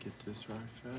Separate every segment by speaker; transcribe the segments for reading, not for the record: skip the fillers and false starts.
Speaker 1: Get this right there.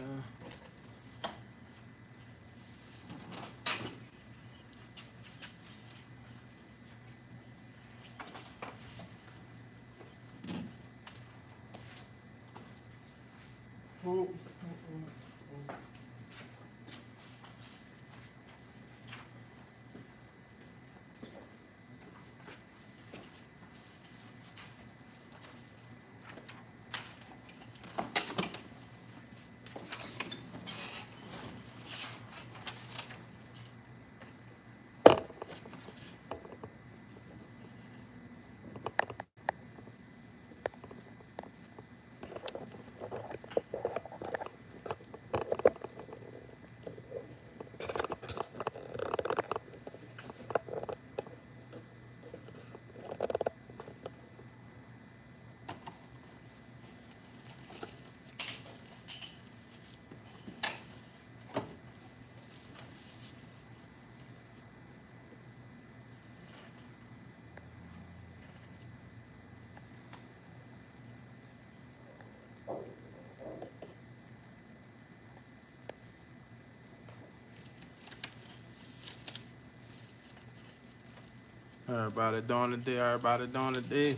Speaker 1: Everybody doing the day, everybody doing the day.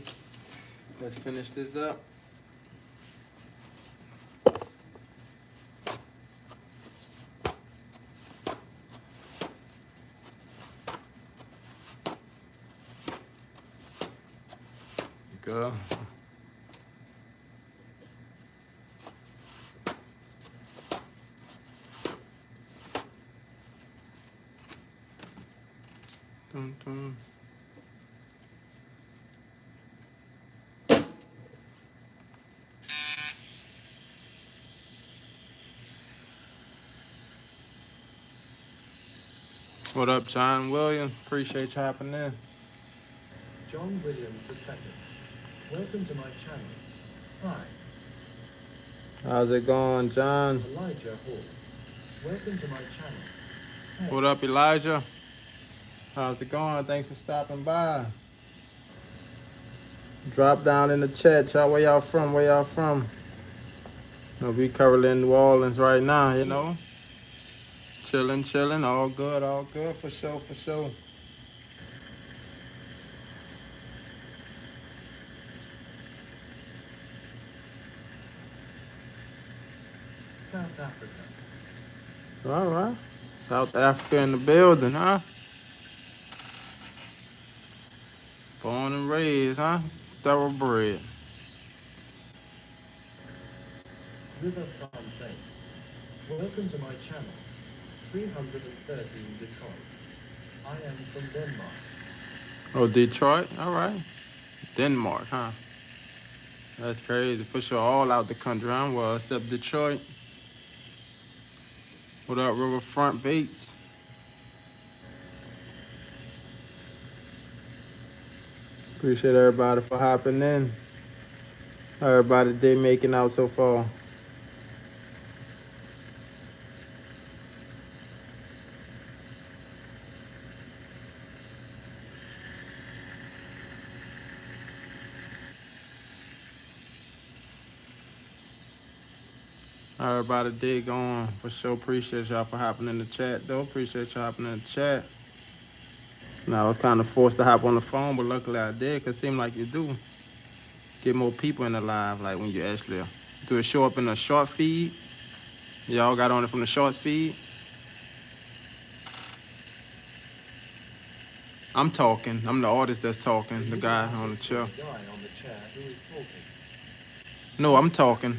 Speaker 1: Let's finish this up. Go. Dun, dun. What up, John Williams? Appreciate you hopping in.
Speaker 2: John Williams II. Welcome to my channel. Hi.
Speaker 1: How's it going, John?
Speaker 2: Elijah Hall. Welcome to my channel. Hey.
Speaker 1: What up, Elijah? How's it going? Thanks for stopping by. Drop down in the chat, y'all. Where y'all from? Where y'all from? We currently in New Orleans right now, you know. Chilling, chilling. All good, for sure, for sure.
Speaker 2: South Africa.
Speaker 1: All right. South Africa in the building, huh? Born and raised, huh? Thoroughbred.
Speaker 2: Riverfront Bates. Welcome to my channel. 313 Detroit. I am from Denmark.
Speaker 1: Oh, Detroit? All right. Denmark, huh? That's crazy. For sure, all out the country, huh? Well, except Detroit. What up, Riverfront Bates? Appreciate everybody for hopping in. Everybody day making out so far. Everybody day going. For sure, appreciate y'all for hopping in the chat, though. Appreciate y'all hopping in the chat. Now, I was kind of forced to hop on the phone, but luckily I did, because it seemed like you do get more people in the live, like when you actually do it show up in a short feed. Y'all got on it from the shorts feed. I'm talking. I'm the artist that's talking, the guy on the chair.
Speaker 2: The guy on the chair who is talking.
Speaker 1: No, I'm talking.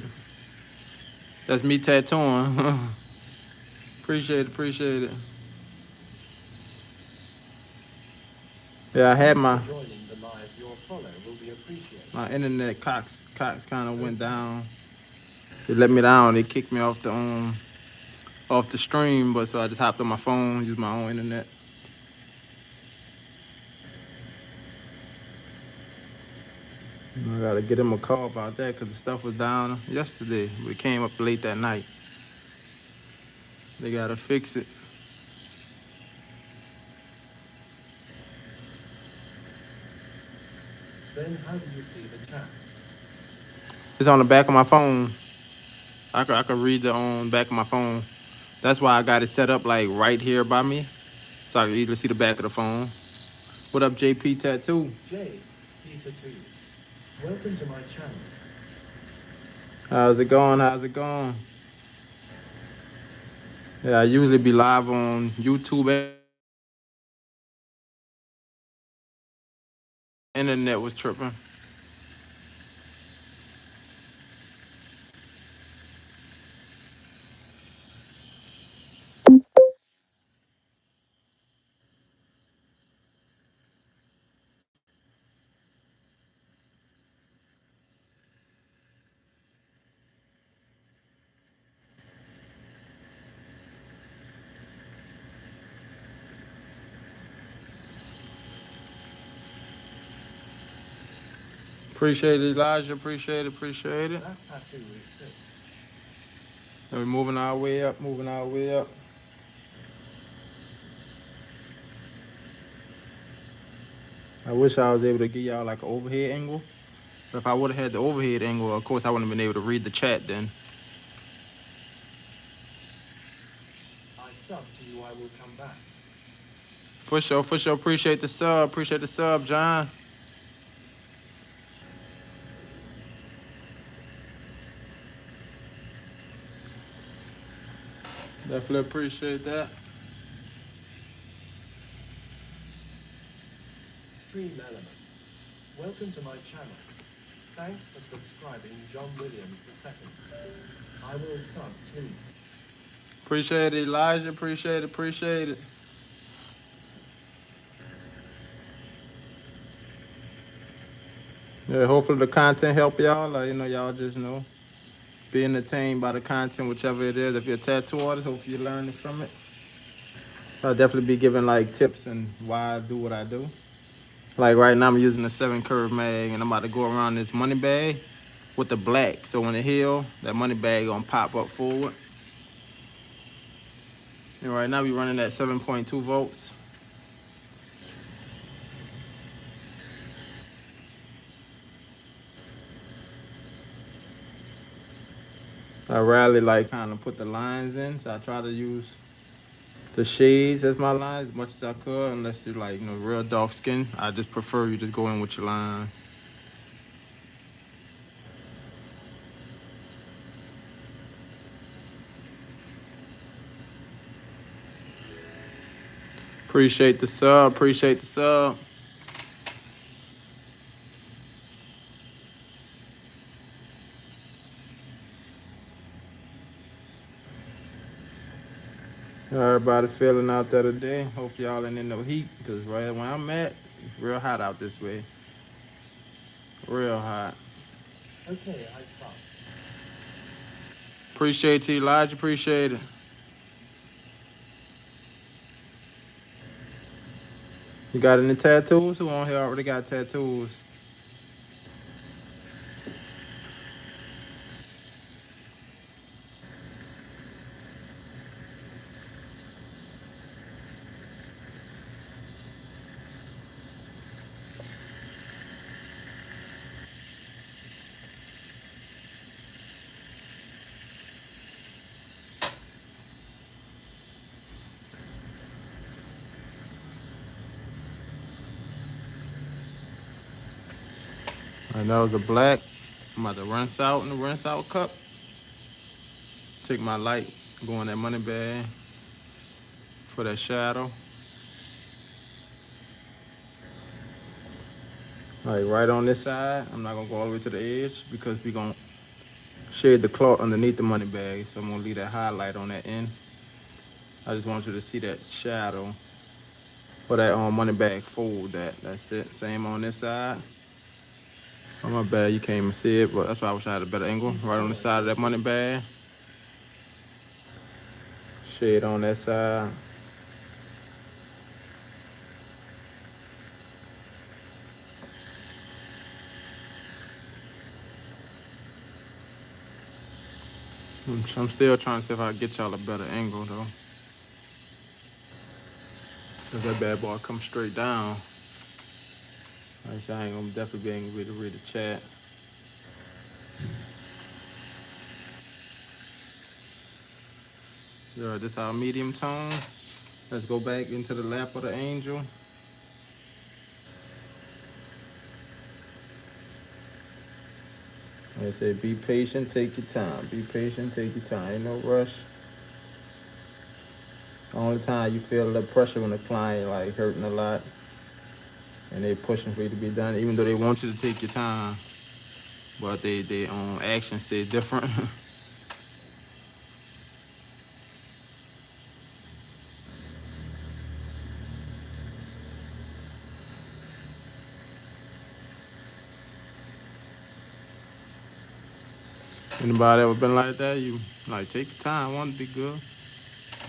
Speaker 1: That's me tattooing. Appreciate it, appreciate it. Yeah, I had my internet Cox kind of went down. They let me down. They kicked me off the stream, but so I just hopped on my phone, used my own internet. I gotta get him a call about that because the stuff was down yesterday. We came up late that night. They gotta fix it.
Speaker 2: Then how do you see the chat?
Speaker 1: It's on the back of my phone. I could read the on back of my phone. That's why I got it set up like right here by me, so I can easily see the back of the phone. What up, JP Tattoo?
Speaker 2: J. P Tattoos. Welcome to my channel.
Speaker 1: How's it going? How's it going? Yeah, I usually be live on YouTube and Facebook, but internet was tripping. Appreciate it, Elijah. Appreciate it. Appreciate it.
Speaker 2: That tattoo is sick.
Speaker 1: And we're moving our way up. Moving our way up. I wish I was able to give y'all like an overhead angle. But if I would have had the overhead angle, of course I wouldn't have been able to read the chat then.
Speaker 2: I sub to you, I will come back.
Speaker 1: For sure, for sure. Appreciate the sub. Appreciate the sub, John. Definitely appreciate that.
Speaker 2: Stream Elements. Welcome to my channel. Thanks for subscribing, John Williams II. I will sub too.
Speaker 1: Appreciate it, Elijah. Appreciate it. Appreciate it. Yeah, hopefully the content help y'all. Y'all just be entertained by the content, whichever it is. If you're a tattoo artist, hopefully you're learning from it. I'll definitely be giving like tips and why I do what I do. Like right now, I'm using a 7 curve mag, and I'm about to go around this money bag with the black. So when it heal, that money bag gonna pop up forward. And right now, we running at 7.2 volts. I rarely like kind of put the lines in, so I try to use the shades as my lines as much as I could. Unless you're like real dark skin, I just prefer you just go in with your lines. Appreciate the sub. Appreciate the sub. Everybody feeling out there today. Hope y'all ain't in no heat, because right where I'm at, it's real hot out this way. Real hot.
Speaker 2: Okay, I sub.
Speaker 1: Appreciate you, Elijah. Appreciate it. You got any tattoos? Who on here already got tattoos? And that was a black. I'm about to rinse out in the rinse out cup. Take my light, go in that money bag for that shadow. Like right on this side. I'm not gonna go all the way to the edge because we gonna shade the cloth underneath the money bag. So I'm gonna leave that highlight on that end. I just want you to see that shadow for that money bag fold. That's it. Same on this side. Oh my bad, you can't even see it, but that's why I wish I had a better angle.
Speaker 2: Keep
Speaker 1: Right on the
Speaker 2: following
Speaker 1: side of
Speaker 2: me,
Speaker 1: that money
Speaker 2: please.
Speaker 1: bag. Shade on that side. I'm still trying to see if I can get y'all a better angle though. Cause that bad boy come straight down. Like I said, I ain't gonna definitely be able to read the chat. This our medium tone. Let's go back into the lap of the angel. Like I said, be patient, take your time. Be patient, take your time. Ain't no rush. The only time you feel the pressure when the client like hurting a lot and they pushing for you to be done, even though they want you to take your time, but they actions say different. Anybody ever been like that? You like take your time, want to be good.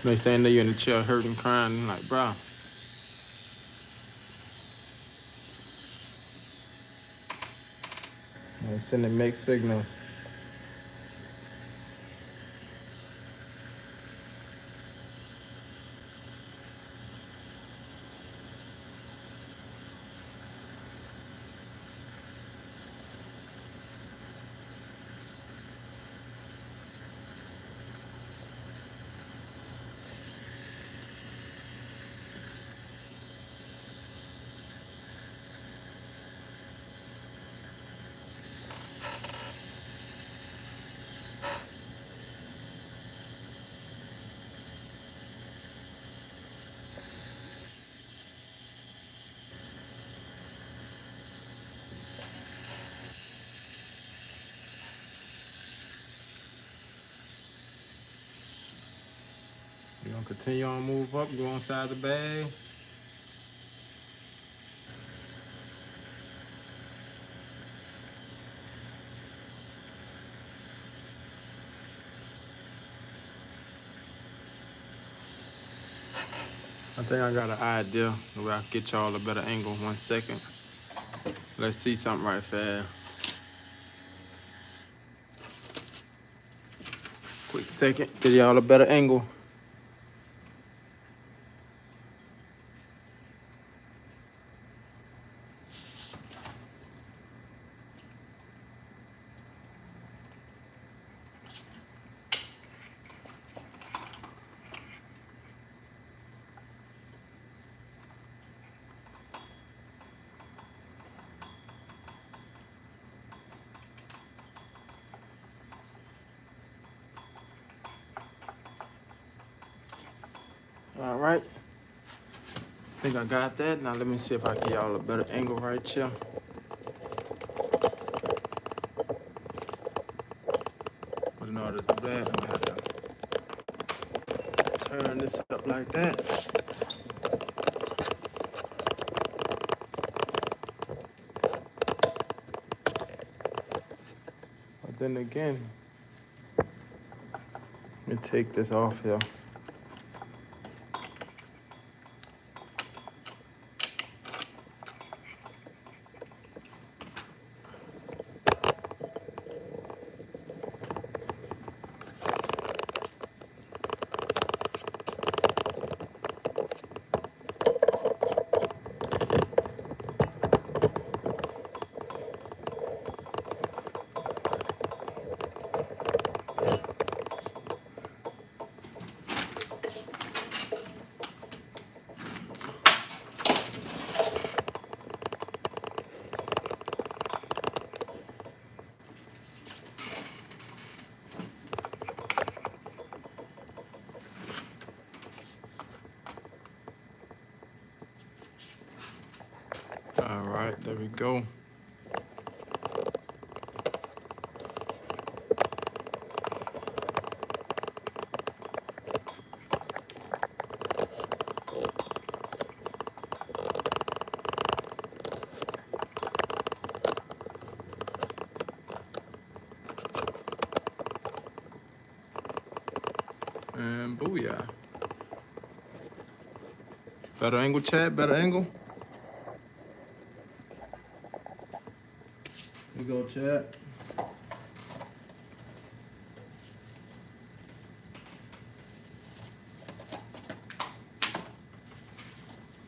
Speaker 1: Next thing you know, you're in the chair hurting, crying, like, bro. Sending mixed signals. You're gonna continue on move up, go inside the bag. I think I got an idea where I can get y'all a better angle. 1 second. Let's see something right fast. Quick second, get y'all a better angle. All right. I think I got that. Now let me see if I get y'all a better angle right here. But in order to do that, I'm gonna have to turn this up like that. But then again, let me take this off here. All right, there we go. And booyah. Better angle, chat, better angle. Here we go, chat.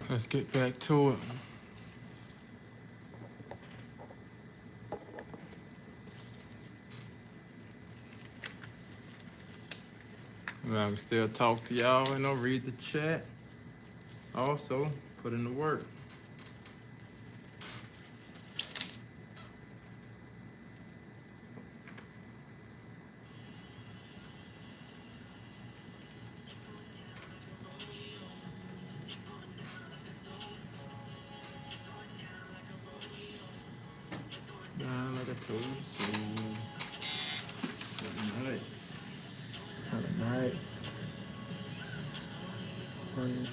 Speaker 1: Let's get back to it. I'm still talk to y'all, read the chat. Also, put in the work. Down like I told you so. Good night. Good night. Good night.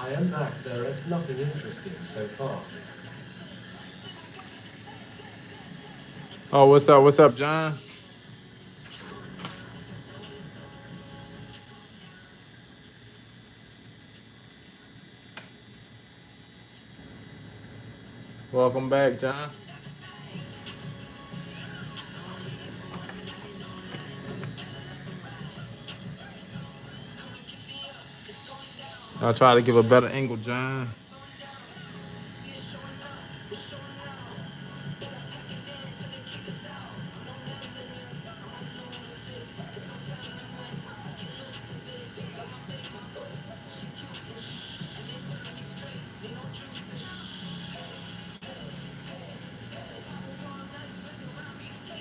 Speaker 2: I am back. There is nothing interesting so far.
Speaker 1: Oh, what's up? What's up, John? Welcome back, John. I'll try to give a better angle, John.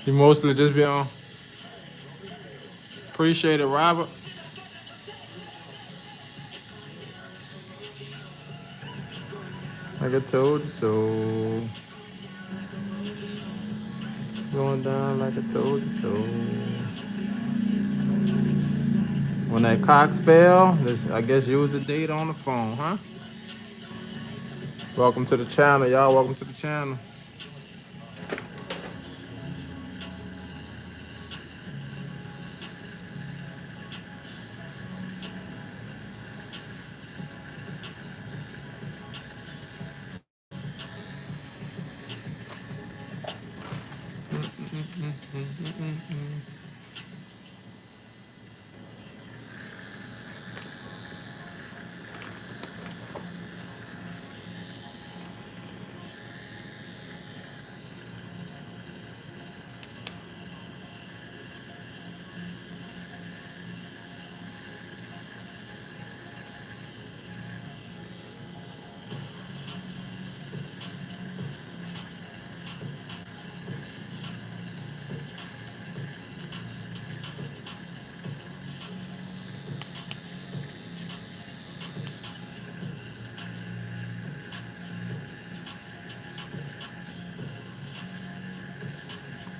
Speaker 1: You mostly just be on. Appreciate it, Robert. Like I told you so. Going down like I told you so. When that Cox fell, I guess use the data on the phone, huh? Welcome to the channel, y'all. Welcome to the channel.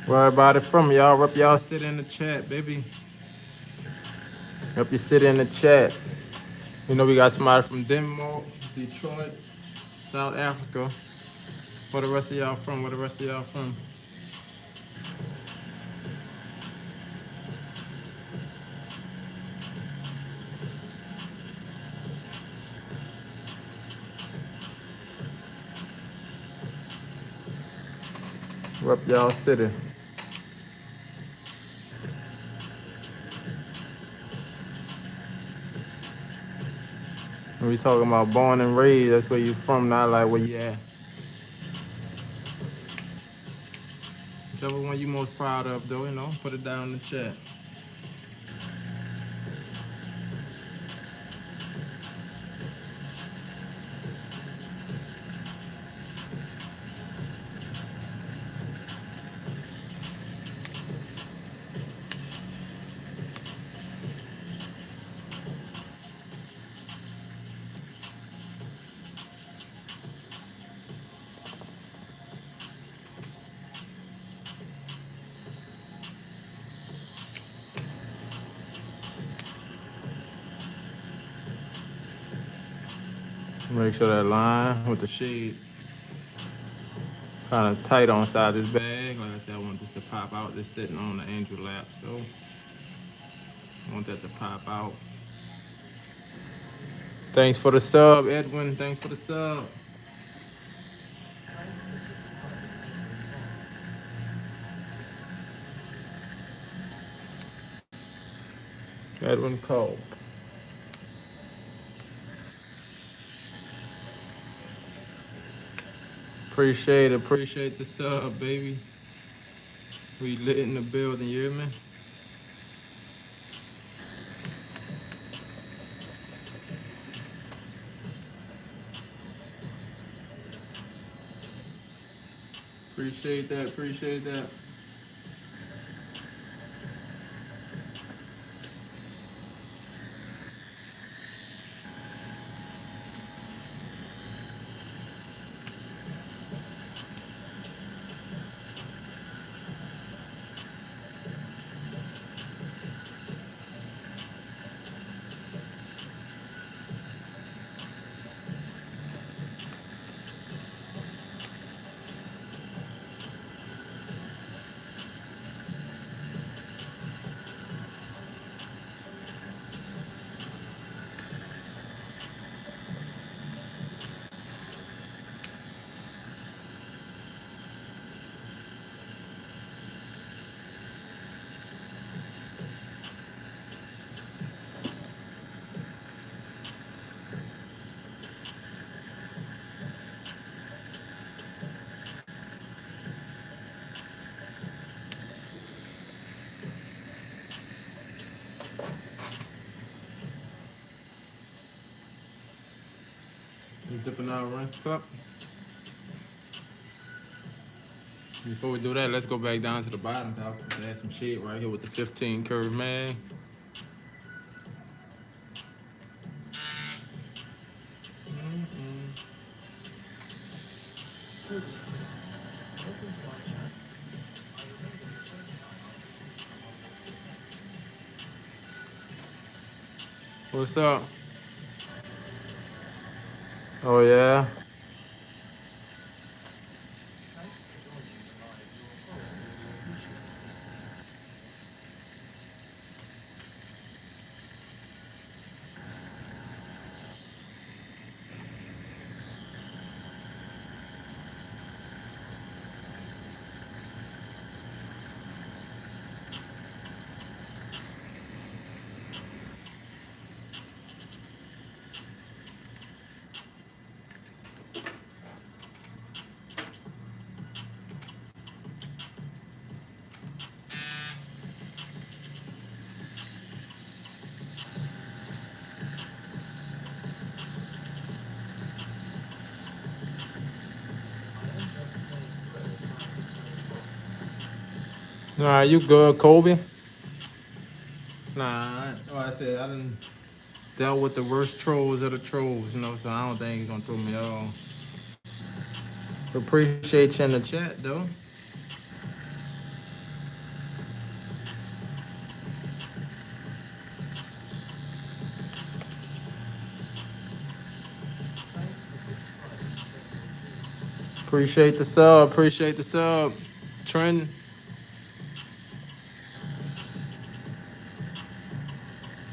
Speaker 1: Where everybody from, y'all? Rep y'all sit in the chat, baby. Rep you sit in the chat. We got somebody from Denmark, Detroit, South Africa. Where the rest of y'all from? Where the rest of y'all from? Rep y'all city. When we talking about born and raised, that's where you from, not like where you at. Whichever one you most proud of, though, put it down in the chat. Make sure that line with the shade kind of tight on side this bag. Like I said, I want this to pop out. This sitting on the angel lap, so I want that to pop out. Thanks for the sub, Edwin. Thanks for the sub.
Speaker 2: Thanks for subscribing, Edwin Bond.
Speaker 1: Edwin Cole. Appreciate it. Appreciate the sub, baby. We lit in the building, you hear me? Appreciate that. Appreciate that. You dipping out rinse cup. Before we do that, let's go back down to the bottom, pal. Add some shit right here with the 15 curve, man.
Speaker 2: Greetings. Welcome to my channel. I remember the first time I tatted someone was the second.
Speaker 1: What's up? Oh yeah.
Speaker 2: Thanks for joining the live. Your follow will be appreciated. I am just playing pro trying to play God.
Speaker 1: Nah, you good, Kobe? Nah, I said I done dealt with the worst trolls of the trolls, you know, so I don't think he's gonna throw me off. Appreciate you in the chat, though.
Speaker 2: Thanks for subscribing, Trenton B.
Speaker 1: Appreciate the sub. Appreciate the sub. Trend.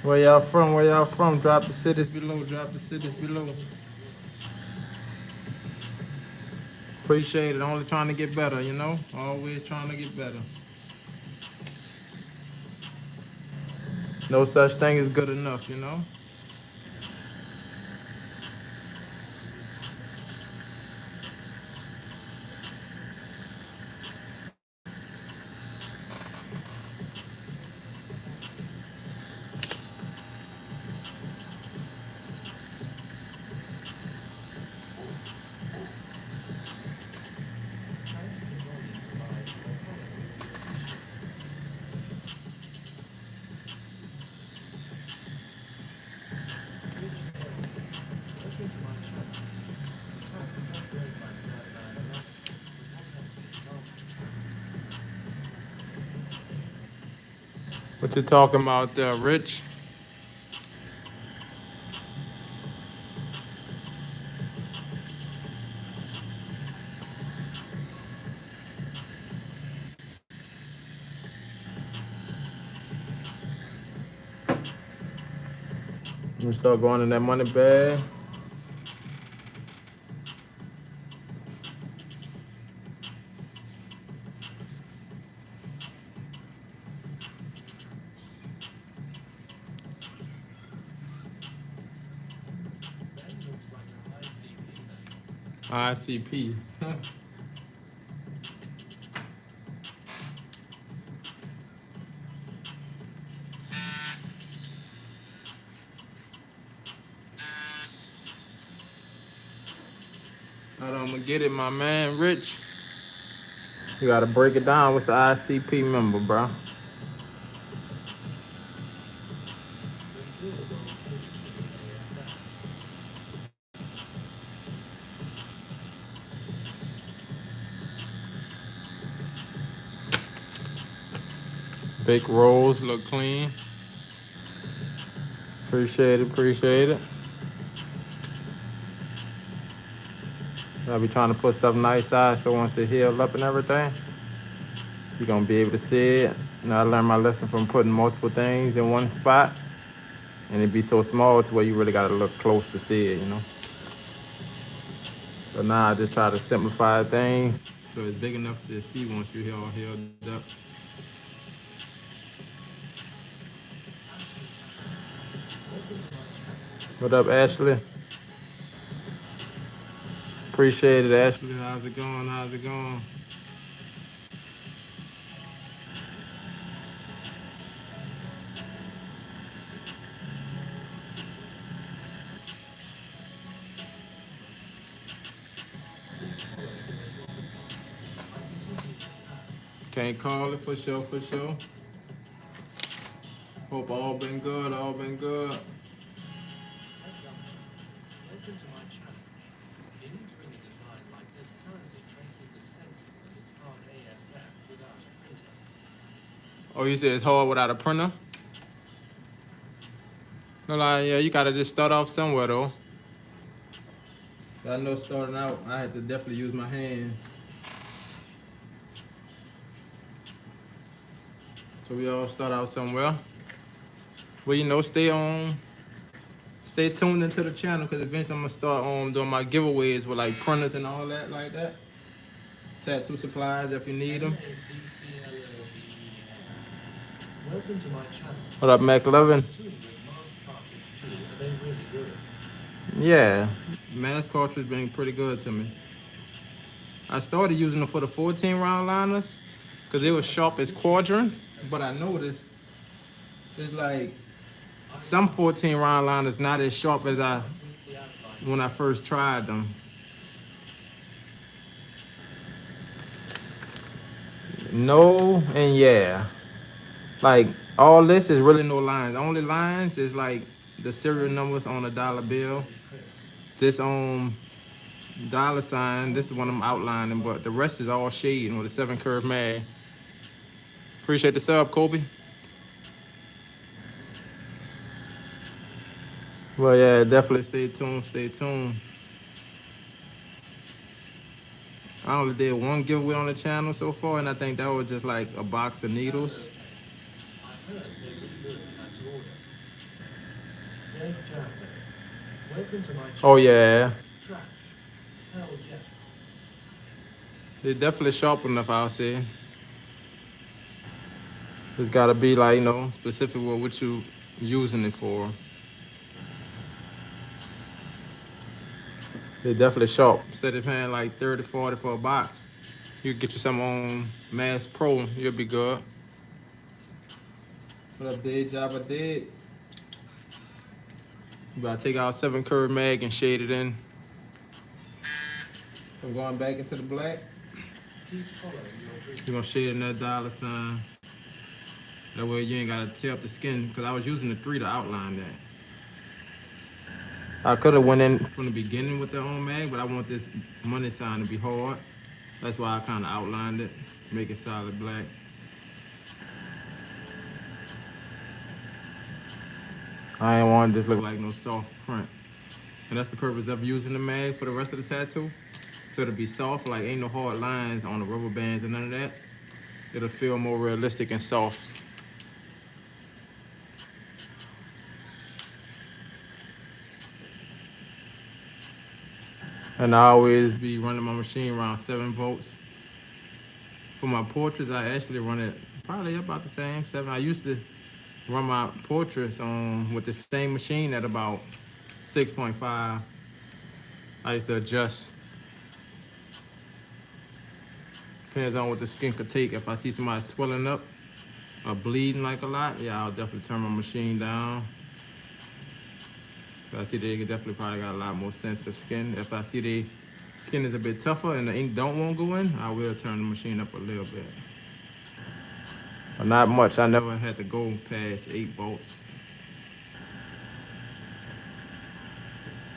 Speaker 1: Where y'all from? Where y'all from? Drop the cities below. Drop the cities below. Appreciate it. Only trying to get better, you know? Always trying to get better. No such thing as good enough, you know?
Speaker 2: Thanks for joining the live. Your follow will be appreciated. Rich A. Welcome to my channel. Tax calculated by Madman 11. But what else could his answer be?
Speaker 1: What you talking about there, Rich? We start going in that money bag.
Speaker 2: Then looks like a ICP method.
Speaker 1: ICP. Hold on, I'm gonna get it, my man, Rich. You gotta break it down. What's the ICP member, bro?
Speaker 2: Improvable TTP ASF.
Speaker 1: Big rolls look clean. Appreciate it, appreciate it. I'll be trying to put something nice out so once it heals up and everything, you're gonna be able to see it. I learned my lesson from putting multiple things in one spot, and it'd be so small to where you really gotta look close to see it. So now I just try to simplify things so it's big enough to see once you're all healed up.
Speaker 2: Ashley Patterson. Welcome to my channel.
Speaker 1: What up, Ashley? Appreciate it, Ashley. How's it going? How's it going?
Speaker 2: Please follow your bloggers. I continue to add.
Speaker 1: Can't call it for sure, for sure. Hope all been good, all been good.
Speaker 2: Ed Duncan. Welcome to my channel. Are you doing a design like this currently tracing the stencil and it's hard ASF without a printer?
Speaker 1: Oh, you said it's hard without a printer? No, like, yeah, you gotta just start off somewhere, though. I know starting out, I had to definitely use my hands. So we all start out somewhere. Well, stay tuned into the channel because eventually I'm gonna start doing my giveaways with like printers and all that like that. Tattoo supplies if you need them.
Speaker 2: MACCLOVEN. Welcome to my channel.
Speaker 1: What up, Mac 11?
Speaker 2: Tattooing with mask cartridge 2, are they really good?
Speaker 1: Yeah, mask cartridge been pretty good to me. I started using them for the 14 round liners because they were sharp as quadrant, but I noticed it's like some 14 round liners not as sharp as when I first tried them. No and yeah. Like all this is really no lines. The only lines is like the serial numbers on a dollar bill. This dollar sign, this is one I'm outlining, but the rest is all shading with a 7 curve mag. Appreciate the sub, Kobe. Well, yeah, definitely stay tuned, stay tuned. I only did one giveaway on the channel so far, and I think that was just like a box of needles.
Speaker 2: I heard they were good at order. Dead Jando. Welcome to my channel.
Speaker 1: Oh yeah,
Speaker 2: Trash. Hell yes.
Speaker 1: they're definitely sharp enough, I'll say. It's gotta be like, specific with what you using it for. They're definitely sharp. Instead of paying like 30, 40 for a box, you get you some on Mass Pro, you'll be good. What up, Dead Java Dead? You gotta take out 7 curve mag and shade it in. I'm going back into the black.
Speaker 2: Keep following your dream.
Speaker 1: You're gonna shade in that dollar sign. That way you ain't gotta tear up the skin, because I was using the 3 to outline that. I could have went in from the beginning with the on mag, but I want this money sign to be hard. That's why I kind of outlined it, make it solid black. I ain't want this look like no soft print. And that's the purpose of using the mag for the rest of the tattoo. So it'll be soft, like ain't no hard lines on the rubber bands and none of that. It'll feel more realistic and soft. And I always be running my machine around 7 volts. For my portraits, I actually run it probably about the same 7. I used to run my portraits on with the same machine at about 6.5. I used to adjust. Depends on what the skin could take. If I see somebody swelling up or bleeding like a lot, yeah, I'll definitely turn my machine down. If I see they definitely probably got a lot more sensitive skin. If I see they skin is a bit tougher and the ink don't want to go in, I will turn the machine up a little bit. But not much. I never had to go past 8 volts.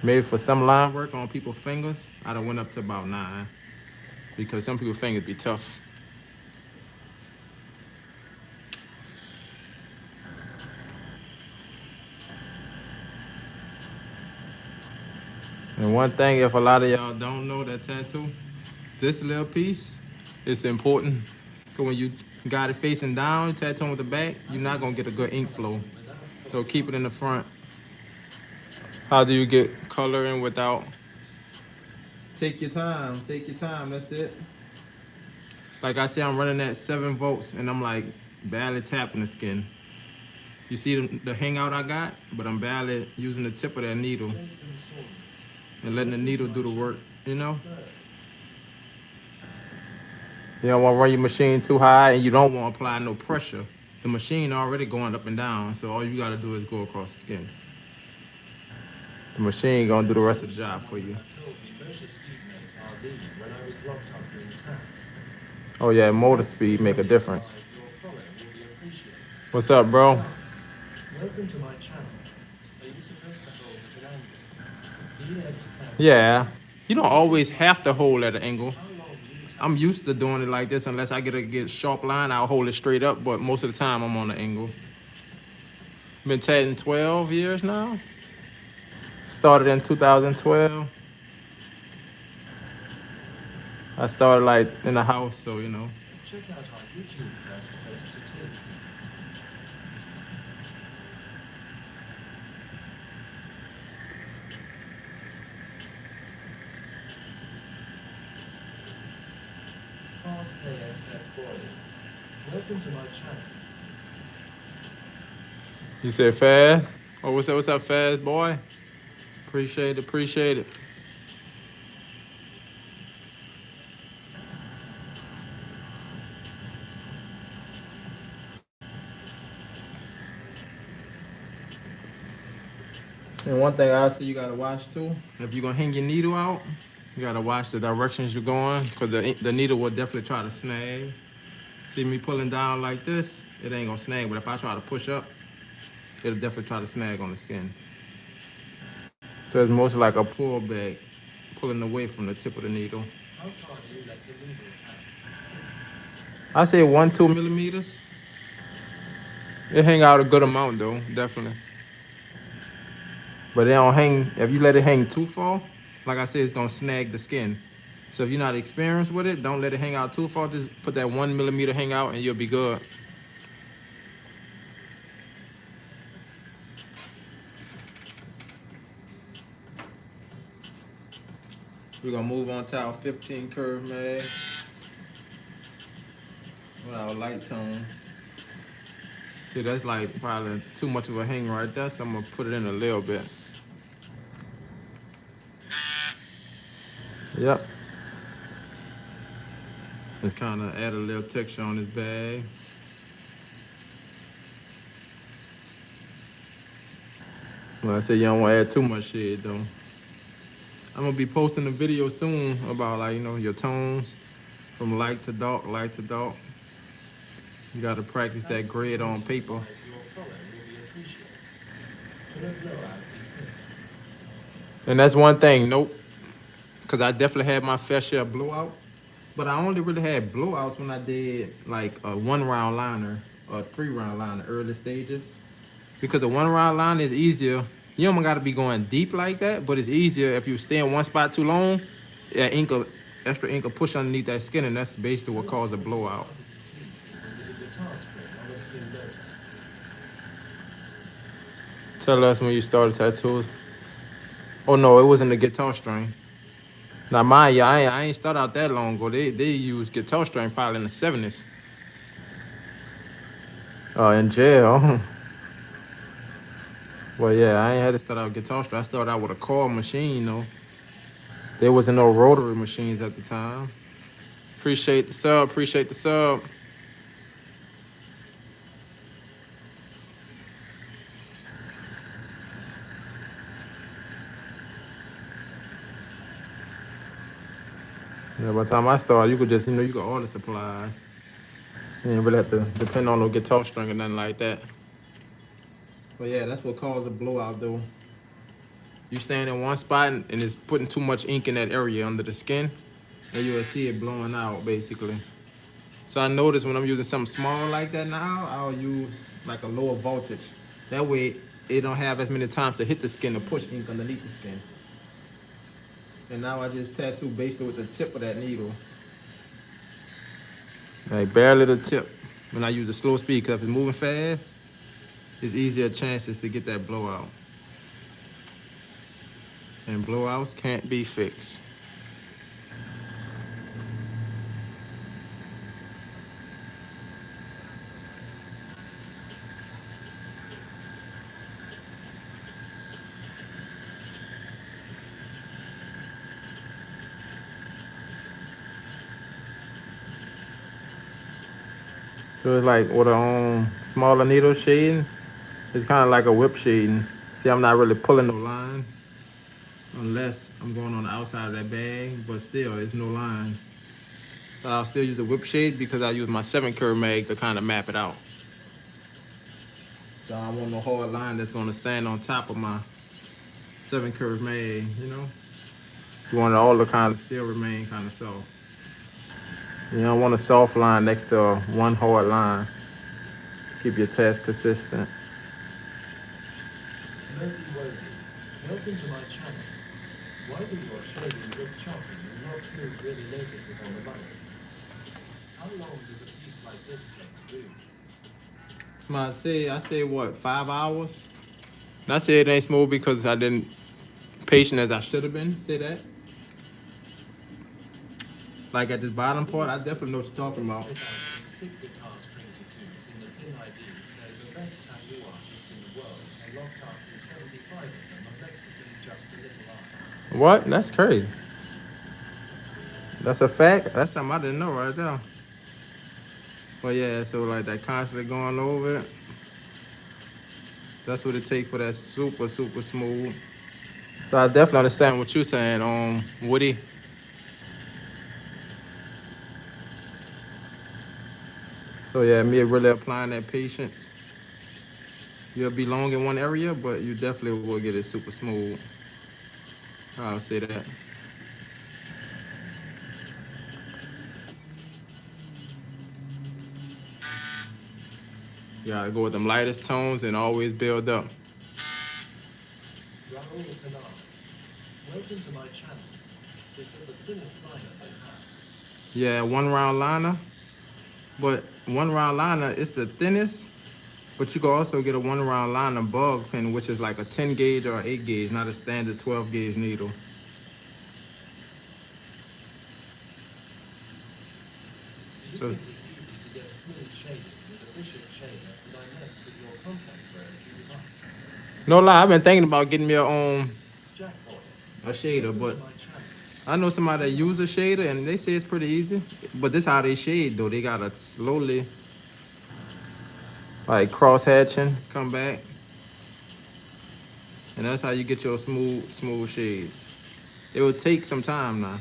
Speaker 1: Maybe for some line work on people's fingers, I done went up to about 9 because some people's fingers be tough. And one thing, if a lot of y'all don't know that tattoo, this little piece is important. Because when you got it facing down, tattooing with the back, you're not going to get a good ink flow. So keep it in the front. How do you get color in without? Take your time. Take your time. That's it. Like I said, I'm running at 7 volts and I'm like barely tapping the skin. You see the hangout I got, but I'm barely using the tip of that needle and letting the needle do the work, you know? You don't want to run your machine too high and you don't want to apply no pressure. The machine already going up and down, so all you got to do is go across the skin. The machine going to do the rest of the job for you. Oh yeah, motor speed make a difference. What's up, bro?
Speaker 2: Welcome to my channel. Are you supposed to hold at an angle?
Speaker 1: Yeah. You don't always have to hold at an angle. I'm used to doing it like this. Unless I get a sharp line, I'll hold it straight up. But most of the time, I'm on the angle. Been tatting 12 years now. Started in 2012. I started like in the house, so you know.
Speaker 2: Check out our YouTube first post tattoos. Fast ASF boy. Welcome to my channel.
Speaker 1: You said fast? Oh, what's up? What's up, fast boy? Appreciate it. Appreciate it. And one thing I see you gotta watch too, if you're gonna hang your needle out, you gotta watch the directions you're going, because the needle will definitely try to snag. See me pulling down like this, it ain't gonna snag, but if I try to push up, it'll definitely try to snag on the skin. So it's mostly like a pull back, pulling away from the tip of the needle.
Speaker 2: How far do you let the needle hang?
Speaker 1: I say 1-2 millimeters. It hang out a good amount though, definitely. But it don't hang, if you let it hang too far, like I said, it's gonna snag the skin. So if you're not experienced with it, don't let it hang out too far. Just put that 1 millimeter hang out and you'll be good. We're gonna move on to our 15 curve mag with our light tone. See, that's like probably too much of a hang right there, so I'm gonna put it in a little bit. Yep. Just kind of add a little texture on this bag. Well, I said you don't want to add too much shit though. I'm gonna be posting a video soon about like, you know, your tones from light to dark, light to dark. You gotta practice that grid on paper. And that's one thing, nope. Cause I definitely had my fair share of blowouts. But I only really had blowouts when I did like a 1 round liner or a 3 round liner early stages. Because a 1 round liner is easier. You don't gotta be going deep like that, but it's easier if you stay in one spot too long. That ink, extra ink will push underneath that skin, and that's basically what caused a blowout. Tell us when you started tattoos. Oh no, it wasn't the guitar string. Now, mind you, I ain't start out that long ago. They used guitar string probably in the 70s. In jail. Well, yeah, I ain't had to start out guitar string. I started out with a car machine, though. There wasn't no rotary machines at the time. Appreciate the sub. Appreciate the sub. Yeah, by the time I started, you could just, you could order supplies. You didn't really have to depend on no guitar string or nothing like that. But yeah, that's what caused a blowout, though. You stand in one spot and it's putting too much ink in that area under the skin, and you will see it blowing out, basically. So I notice when I'm using something small like that now, I'll use like a lower voltage. That way, it don't have as many times to hit the skin to push ink underneath the skin. And now I just tattoo basically with the tip of that needle. Like barely the tip. When I use the slow speed, because if it's moving fast, it's easier chances to get that blowout. And blowouts can't be fixed. So it's like with a smaller needle shading, it's kind of like a whip shading. See, I'm not really pulling no lines unless I'm going on the outside of that bag, but still, it's no lines. So I'll still use a whip shade because I use my 7 curve mag to kind of map it out. So I want no hard line that's going to stand on top of my 7 curve mag, you know? You want it all to kind of still remain kind of soft. You don't want a soft line next to one hard line. Keep your test consistent.
Speaker 2: Moby Woby, welcome to my channel. Why do your shading look choppy and not smooth really notice it on the mic? How long does a piece like this take to do?
Speaker 1: I say what, 5 hours? And I say it ain't smooth because I didn't patient as I should have been. Say that. Like at this bottom part, I definitely know what you're talking about.
Speaker 2: Sick guitar string tattoos in the thin IDs say the best tattoo artist in the world are locked up and 75 of them are Mexican just a little eye.
Speaker 1: What? That's crazy. That's a fact. That's something I didn't know right there. But yeah, so like that constantly going over it. That's what it takes for that super, super smooth. So I definitely understand what you're saying, Woody. So yeah, me really applying that patience. You'll be long in one area, but you definitely will get it super smooth. I'll say that. You gotta go with them lightest tones and always build up.
Speaker 2: Raul Canales, welcome to my channel. Is that the thinnest liner they have?
Speaker 1: Yeah, 1 round liner. But 1 round liner is the thinnest. But you can also get a 1 round liner bug pin, which is like a 10 gauge or 8 gauge, not a standard 12 gauge needle.
Speaker 2: Do you think it's easy to get smooth shading with a Bishop shader and I mess with your contact wear too much?
Speaker 1: No lie, I've been thinking about getting me
Speaker 2: Jack Boy,
Speaker 1: a shader,
Speaker 2: welcome
Speaker 1: but
Speaker 2: to my channel.
Speaker 1: I know somebody that use a shader and they say it's pretty easy. But this how they shade though. They gotta slowly like cross hatching, come back. And that's how you get your smooth shades. It will take some time now.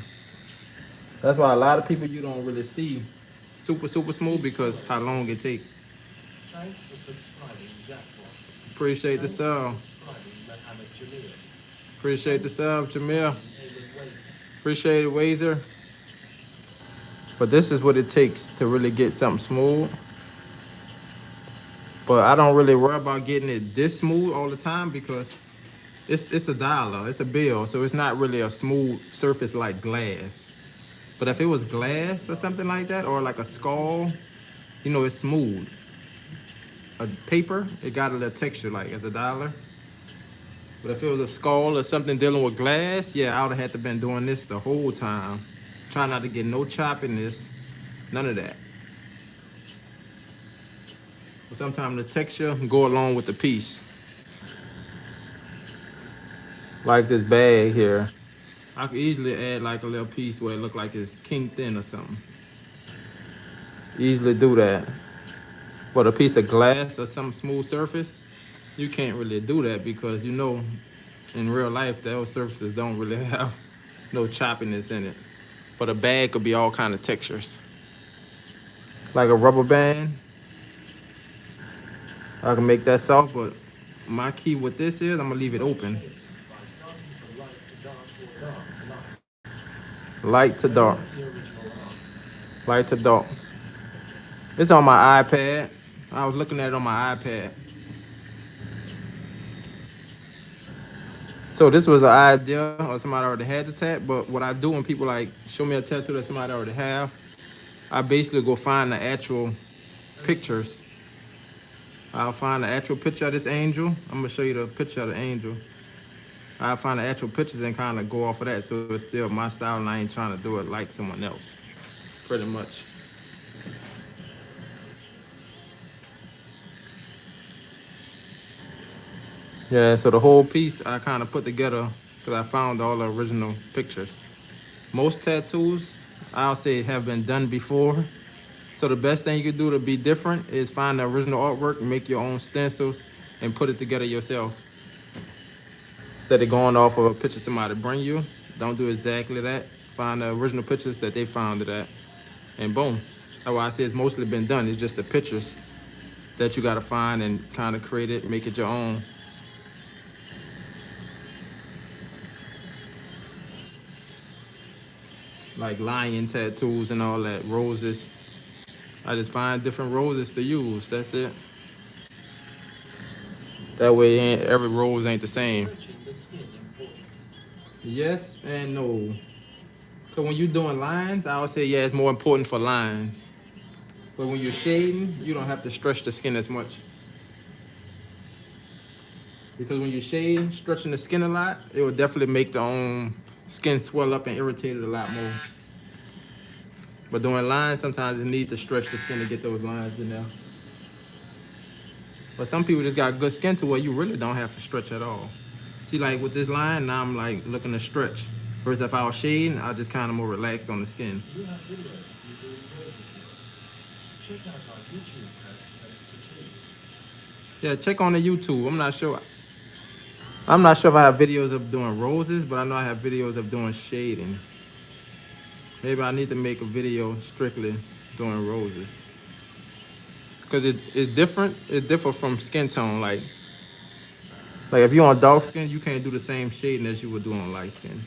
Speaker 1: That's why a lot of people you don't really see super smooth because how long it takes.
Speaker 2: Thanks for subscribing, Jack Boy.
Speaker 1: Appreciate the
Speaker 2: Thanks for
Speaker 1: sub.
Speaker 2: subscribing, Mohammed Jamil.
Speaker 1: Appreciate the
Speaker 2: Thanks
Speaker 1: sub,
Speaker 2: for
Speaker 1: Jamil.
Speaker 2: subscribing, Eamon Wason.
Speaker 1: Appreciate it, Wazer. But this is what it takes to really get something smooth. But I don't really worry about getting it this smooth all the time because it's a dialer, it's a bill, so it's not really a smooth surface like glass. But if it was glass or something like that, or like a skull, it's smooth. A paper, it got a little texture like as a dialer. But if it was a skull or something dealing with glass, yeah, I would have had to been doing this the whole time. Try not to get no choppiness, none of that. But sometimes the texture go along with the piece. Like this bag here. I could easily add like a little piece where it look like it's king thin or something. Easily do that. But a piece of glass or some smooth surface, you can't really do that because you know in real life those surfaces don't really have no choppiness in it. But a bag could be all kind of textures. Like a rubber band, I can make that soft, but my key with this is I'm gonna leave it
Speaker 2: Brush
Speaker 1: open.
Speaker 2: shading by starting from light to dark or dark to light.
Speaker 1: Light to
Speaker 2: When you
Speaker 1: dark.
Speaker 2: have the original art,
Speaker 1: Light to dark. It's on my iPad. I was looking at it on my iPad. So this was an idea or somebody already had the tat, but what I do when people like show me a tattoo that somebody already have, I basically go find the actual pictures. I'll find the actual picture of this angel. I'm gonna show you the picture of the angel. I'll find the actual pictures and kind of go off of that, so it's still my style, and I ain't trying to do it like someone else. Pretty much. Yeah. So the whole piece I kind of put together because I found all the original pictures. Most tattoos, I'll say, have been done before. So the best thing you can do to be different is find the original artwork, make your own stencils, and put it together yourself. Instead of going off of a picture somebody bring you, don't do exactly that. Find the original pictures that they found it at, and boom. That's why I say it's mostly been done. It's just the pictures that you gotta find and kind of create it, make it your own. Like lion tattoos and all that, roses. I just find different roses to use. That's it. That way, every rose ain't the
Speaker 2: is
Speaker 1: same.
Speaker 2: stretching the skin important?
Speaker 1: Yes and no. Cause when you're doing lines, I would say yeah, it's more important for lines. But when you're shading, you don't have to stretch the skin as much. Because when you're shading, stretching the skin a lot, it will definitely make the skin swell up and irritate it a lot more. But doing lines, sometimes it needs to stretch the skin to get those lines in there. But some people just got good skin to where you really don't have to stretch at all. See, like with this line, now I'm like looking to stretch. First, if I was shading, I just kind of more relaxed on the skin.
Speaker 2: You have videos of you doing roses here. Check out our YouTube post tattoos.
Speaker 1: Yeah, check on the YouTube. I'm not sure. I'm not sure if I have videos of doing roses, but I know I have videos of doing shading. Maybe I need to make a video strictly doing roses. Because it's different. It differs from skin tone. Like if you're on dark skin, you can't do the same shading as you would do on light skin.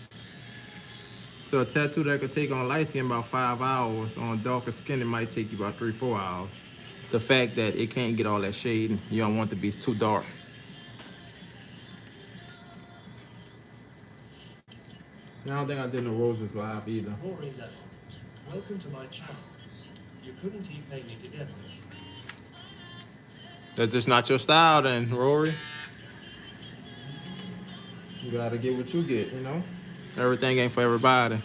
Speaker 1: So a tattoo that could take on light skin about 5 hours, on darker skin it might take you about 3, 4 hours. The fact that it can't get all that shading, you don't want it to be too dark. I don't think I did no roses live either.
Speaker 2: Rory Level, welcome to my channel. You couldn't pay me to get this.
Speaker 1: That's just not your style then, Rory. You gotta get what you get, you know? Everything ain't for everybody.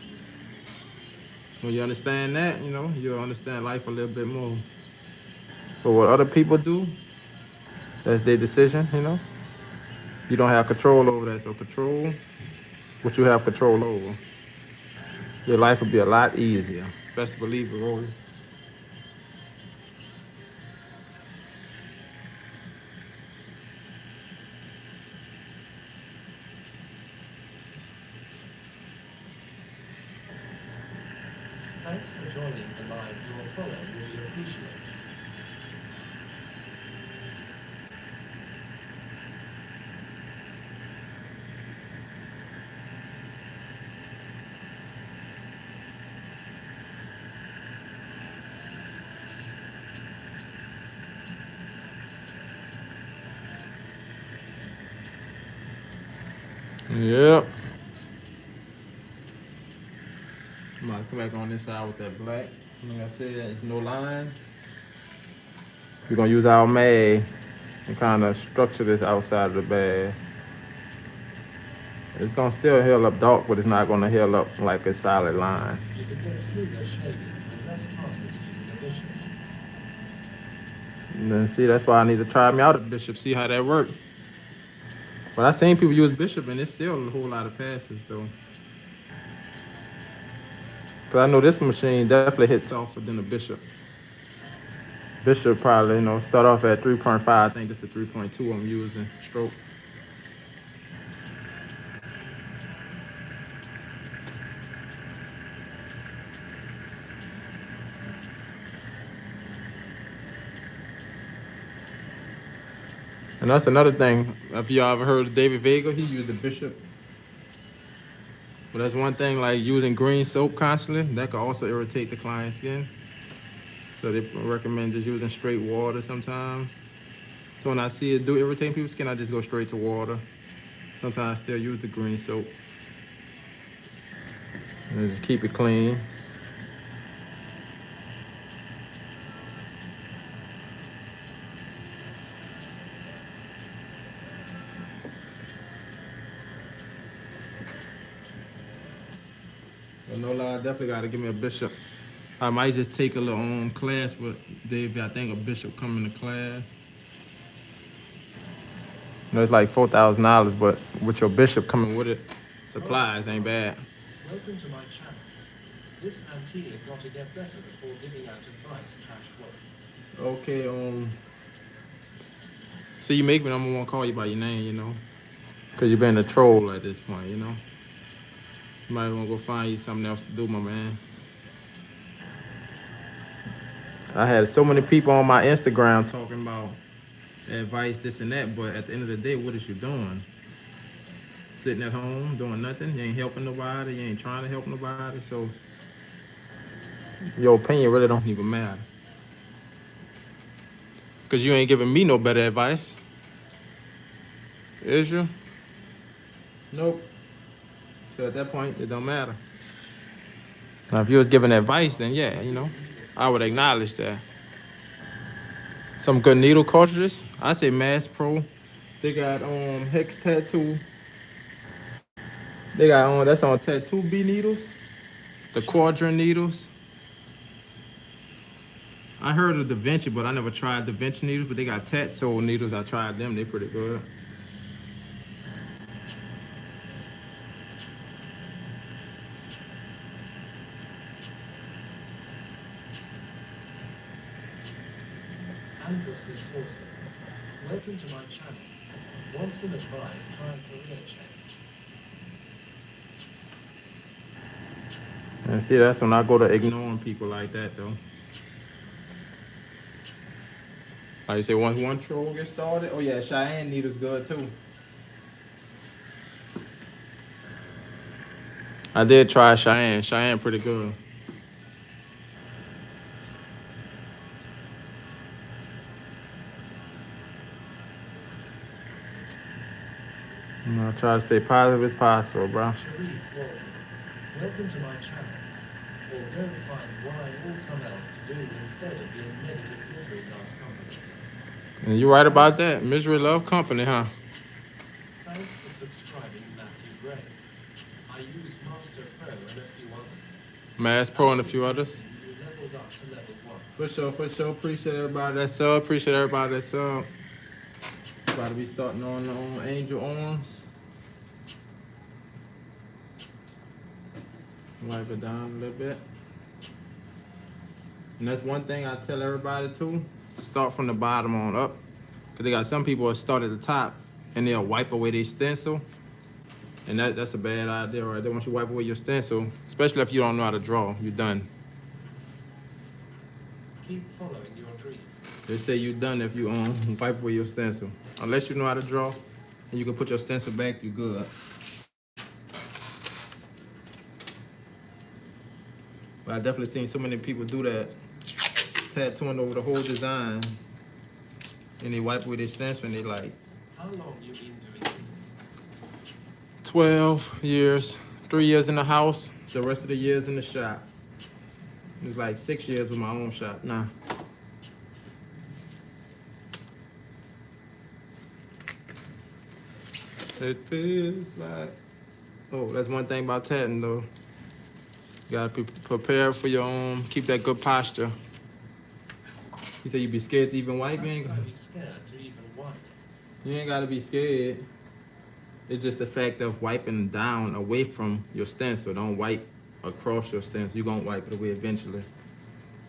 Speaker 1: When you understand that, you'll understand life a little bit more. But what other people do, that's their decision. You don't have control over that, so control what you have control over. Your life will be a lot easier. Best believe it, Rory.
Speaker 2: Thanks for joining the live. Your follow will be appreciated.
Speaker 1: Yep. I'm gonna come back on this side with that black. Like I said, there's no lines. We're gonna use our mag and kind of structure this outside of the bag. It's gonna still heal up dark, but it's not gonna heal up like a solid line.
Speaker 2: You can get smoother shading with less classes using a bishop.
Speaker 1: And then see, that's why I need to try me out at Bishop, see how that works. But I seen people use Bishop and it's still a whole lot of passes though. Cause I know this machine definitely hits softer than the Bishop. Bishop probably, start off at 3.5. I think this is 3.2 I'm using stroke. And that's another thing. If y'all ever heard of David Vega, he used the Bishop. But that's one thing, like using green soap constantly, that could also irritate the client's skin. So they recommend just using straight water sometimes. So when I see it do irritate people's skin, I just go straight to water. Sometimes I still use the green soap. And just keep it clean. But no lie, I definitely gotta give me a Bishop. I might just take a little class with Dave. I think a Bishop come into class. It's like $4,000, but with your Bishop coming with it, supplies ain't bad.
Speaker 2: Welcome to my channel. This Antilla got to get better before giving out advice /work.
Speaker 1: Okay, see you make me, I'm gonna call you by your name, cause you've been a troll at this point, You might wanna go find you something else to do, my man. I had so many people on my Instagram talking about advice, this and that, but at the end of the day, what is you doing? Sitting at home, doing nothing. You ain't helping nobody. You ain't trying to help nobody. So your opinion really don't even matter. Because you ain't giving me no better advice. Is you? Nope. So at that point, it don't matter. Now, if you was giving advice, then yeah, I would acknowledge that. Some good needle cartridges. I say Mass Pro. They got Hex Tattoo. They got that's on Tattoo B needles. The Quadrant needles. I heard of Da Vinci, but I never tried Da Vinci needles. But they got Tatsoul needles. I tried them. They pretty good.
Speaker 2: Andrus is awesome. Welcome to my channel. Want some advice? Try career change.
Speaker 1: And see, that's when I go to ignoring people like that, though. Like you say, once one troll gets started, oh yeah, Cheyenne needle's good too. I did try Cheyenne. Cheyenne pretty good. I try to stay positive as possible, bro.
Speaker 2: Sharif Walton. Welcome to my channel. Or go find why or some else to do instead of being negative misery loves company.
Speaker 1: And you right about that. Misery love company, huh?
Speaker 2: Thanks for subscribing, Matthew Gray. I use Master Pro and a few others.
Speaker 1: Mass Pro and a few others.
Speaker 2: You leveled up to level 1.
Speaker 1: For sure, for sure. Appreciate everybody that sub. Appreciate everybody that sub. About to be starting on Angel Arms. Wipe it down a little bit. And that's one thing I tell everybody too. Start from the bottom on up. Cause they got some people that start at the top and they'll wipe away their stencil. And that's a bad idea right there. Once you wipe away your stencil, especially if you don't know how to draw, you're done.
Speaker 2: Keep following your dreams.
Speaker 1: They say you're done if you wipe away your stencil. Unless you know how to draw and you can put your stencil back, you're good. But I definitely seen so many people do that, tattooing over the whole design, and they wipe away their stencil and they like.
Speaker 2: How long you been doing it?
Speaker 1: 12 years, 3 years in the house, the rest of the years in the shop. It's like 6 years with my own shop now. It feels like Oh, that's one thing about tatting though. You gotta be prepared for your keep that good posture. You say you be scared to even wipe.
Speaker 2: How must I be scared to even wipe?
Speaker 1: You ain't gotta be scared. It's just the fact of wiping down away from your stencil. Don't wipe across your stencil. You're gonna wipe it away eventually.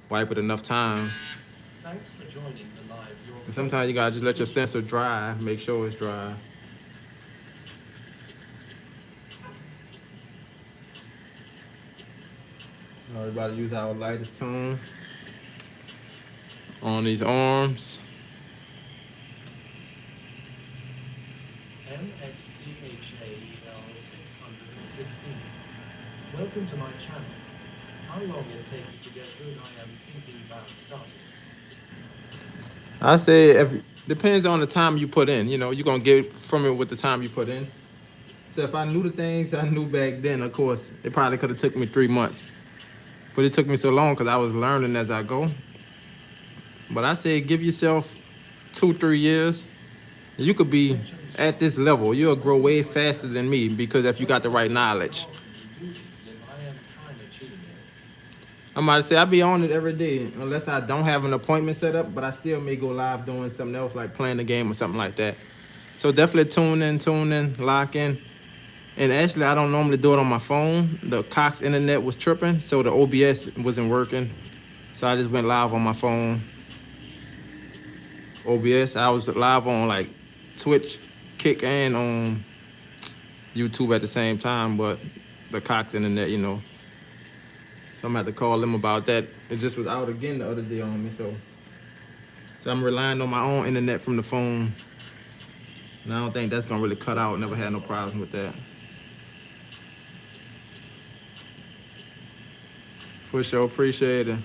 Speaker 1: Wipe it enough times.
Speaker 2: Thanks for joining the live Your
Speaker 1: And
Speaker 2: Friend
Speaker 1: sometimes you gotta
Speaker 2: is
Speaker 1: just
Speaker 2: a
Speaker 1: let your
Speaker 2: Tuesday.
Speaker 1: stencil dry. Make sure it's dry. Everybody use our lightest tone on these arms.
Speaker 2: MXCHAEL616. Welcome to my channel. How long it take you to get good? I am thinking about starting.
Speaker 1: I say depends on the time you put in. You know, you're gonna get from it with the time you put in. So if I knew the things I knew back then, of course, it probably could have took me 3 months. But it took me so long because I was learning as I go. But I say give yourself 2, 3 years. You could be
Speaker 2: Section
Speaker 1: at
Speaker 2: start.
Speaker 1: this level. You'll grow
Speaker 2: Welcome to
Speaker 1: way
Speaker 2: my
Speaker 1: faster
Speaker 2: channel.
Speaker 1: than me because if you got the
Speaker 2: Welcome
Speaker 1: right
Speaker 2: live.
Speaker 1: knowledge.
Speaker 2: How could you do this? Live. I am time achieving.
Speaker 1: I'm about to say I be on it every day unless I don't have an appointment set up, but I still may go live doing something else like playing the game or something like that. So definitely tune in, lock in. And actually, I don't normally do it on my phone. The Cox internet was tripping, so the OBS wasn't working. So I just went live on my phone. OBS, I was live on like Twitch, Kick, and on YouTube at the same time, but the Cox internet, you know. So I'm gonna have to call them about that. It just was out again the other day on me, so I'm relying on my own internet from the phone. And I don't think that's gonna really cut out. Never had no problems with that. For sure, appreciate it.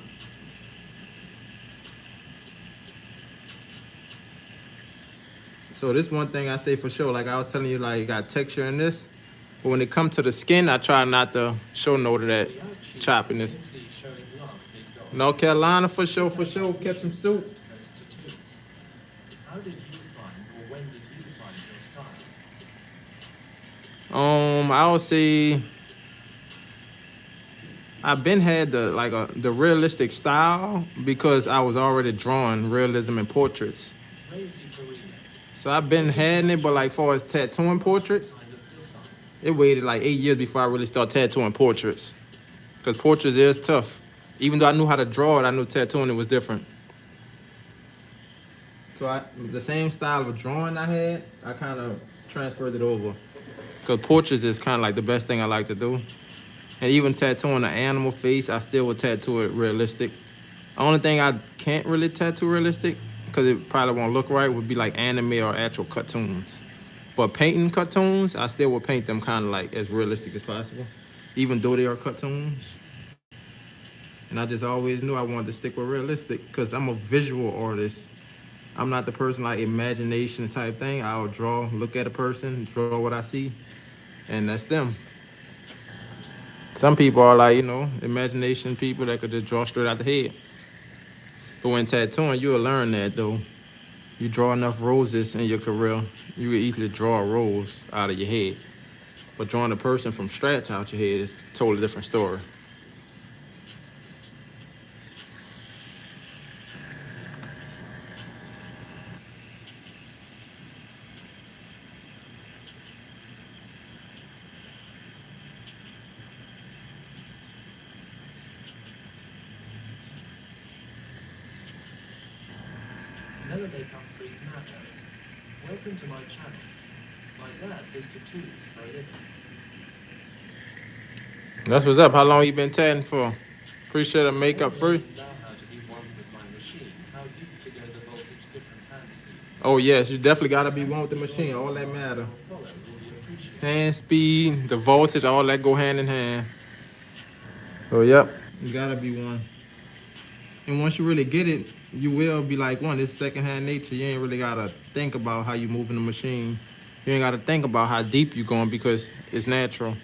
Speaker 1: So this one thing I say for sure, like I was telling you, like you got texture in this, but when it comes to the skin, I try not to show no of that
Speaker 2: The outsheet you
Speaker 1: choppiness.
Speaker 2: can see showing love big dog.
Speaker 1: North Carolina for sure,
Speaker 2: Look
Speaker 1: for
Speaker 2: at my
Speaker 1: sure. Catch
Speaker 2: wish
Speaker 1: some
Speaker 2: list
Speaker 1: soup.
Speaker 2: has tattoos. How did you find or when did you find your style?
Speaker 1: I would say I've been had the realistic style because I was already drawing realism in portraits.
Speaker 2: Crazy Karina.
Speaker 1: So I've been
Speaker 2: Welcome to
Speaker 1: having
Speaker 2: my
Speaker 1: it, but like
Speaker 2: channel.
Speaker 1: far as tattooing
Speaker 2: What's your
Speaker 1: portraits,
Speaker 2: kind of design?
Speaker 1: it waited like 8 years before I really started tattooing portraits. Because portraits is tough. Even though I knew how to draw it, I knew tattooing it was different. So the same style of drawing I had, I kind of transferred it over. Because portraits is kind of like the best thing I like to do. And even tattooing an animal face, I still would tattoo it realistic. The only thing I can't really tattoo realistic, because it probably won't look right, would be like anime or actual cartoons. But painting cartoons, I still would paint them kind of like as realistic as possible, even though they are cartoons. And I just always knew I wanted to stick with realistic because I'm a visual artist. I'm not the person like imagination type thing. I'll draw, look at a person, draw what I see, and that's them. Some people are like, imagination people that could just draw straight out the head. But when tattooing, you'll learn that though. You draw enough roses in your career, you can easily draw a rose out of your head. But drawing a person from scratch out your head is a totally different story.
Speaker 2: Never makeup freak Nato. Welcome to my channel. My dad does tattoos for a living.
Speaker 1: That's what's up. How long you been tatting for? Appreciate it.
Speaker 2: I
Speaker 1: Makeup
Speaker 2: am
Speaker 1: free.
Speaker 2: learning now how to be one with my machine. How deep to go the voltage, different hand speeds.
Speaker 1: Oh yes, you definitely gotta be one
Speaker 2: Thanks
Speaker 1: with the
Speaker 2: for
Speaker 1: machine.
Speaker 2: joining
Speaker 1: All
Speaker 2: the
Speaker 1: that
Speaker 2: live.
Speaker 1: matter.
Speaker 2: Your follow will be appreciated.
Speaker 1: Hand speed, the voltage, all that go hand in hand. So yep, you gotta be one. And once you really get it, you will be like one. It's secondhand nature. You ain't really gotta think about how you moving the machine. You ain't gotta think about how deep you going because it's natural.
Speaker 2: About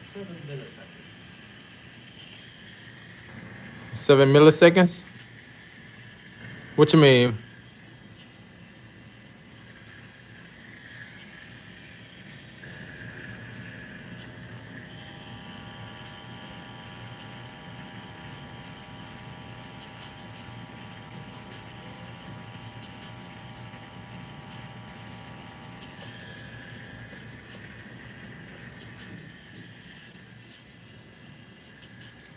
Speaker 2: 7 milliseconds.
Speaker 1: 7 milliseconds? What you mean?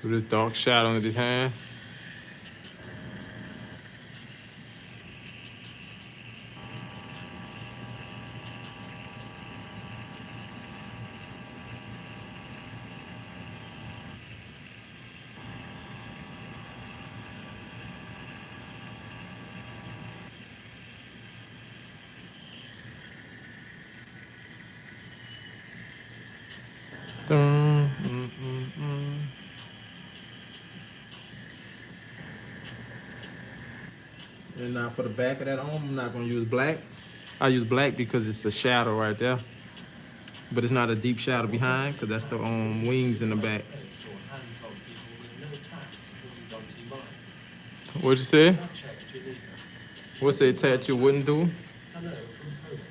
Speaker 1: Do this dark shadow in his hand. Dun, And now for the back of that arm, I'm not gonna use black. I use black because it's a shadow right there, but it's not a deep shadow
Speaker 2: What else
Speaker 1: behind
Speaker 2: say
Speaker 1: because that's the
Speaker 2: tattoo will leave
Speaker 1: wings in
Speaker 2: you
Speaker 1: the
Speaker 2: like
Speaker 1: back.
Speaker 2: face or hands on people with no tats or you don't mind?
Speaker 1: What'd you say?
Speaker 2: Subject Geneva.
Speaker 1: What's a
Speaker 2: Welcome to my
Speaker 1: tattoo wouldn't
Speaker 2: channel.
Speaker 1: do?
Speaker 2: Hello from Poland.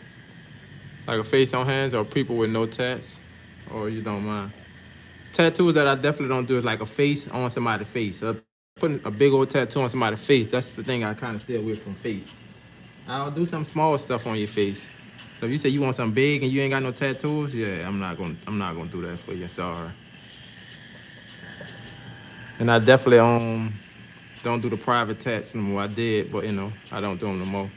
Speaker 1: Like a face on hands or people with no tats, or you don't mind? Tattoos that I definitely don't do is like a face on somebody's face. Putting a big old tattoo on somebody's face. That's the thing I kind of stay away from face. I'll do some small stuff on your face. So if you say you want something big and you ain't got no tattoos, yeah, I'm not gonna do that for you. Sorry. And I definitely don't do the private tats no more. I did, but I don't do them no more.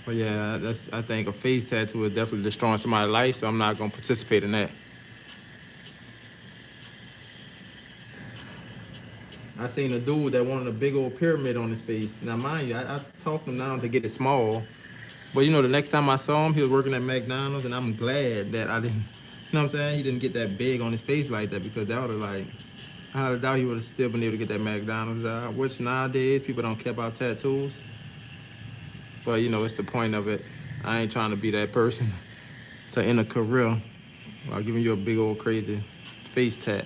Speaker 1: But yeah, I think a face tattoo is definitely destroying somebody's life, so I'm not gonna participate in that. I seen a dude that wanted a big old pyramid on his face. Now, mind you, I talked him down to get it small. But the next time I saw him, he was working at McDonald's, and I'm glad that I didn't. You know what I'm saying? He didn't get that big on his face like that because that would have I highly doubt he would have still been able to get that McDonald's job. Which nowadays people don't care about tattoos, but it's the point of it. I ain't trying to be that person to end a career while giving you a big old crazy face tat.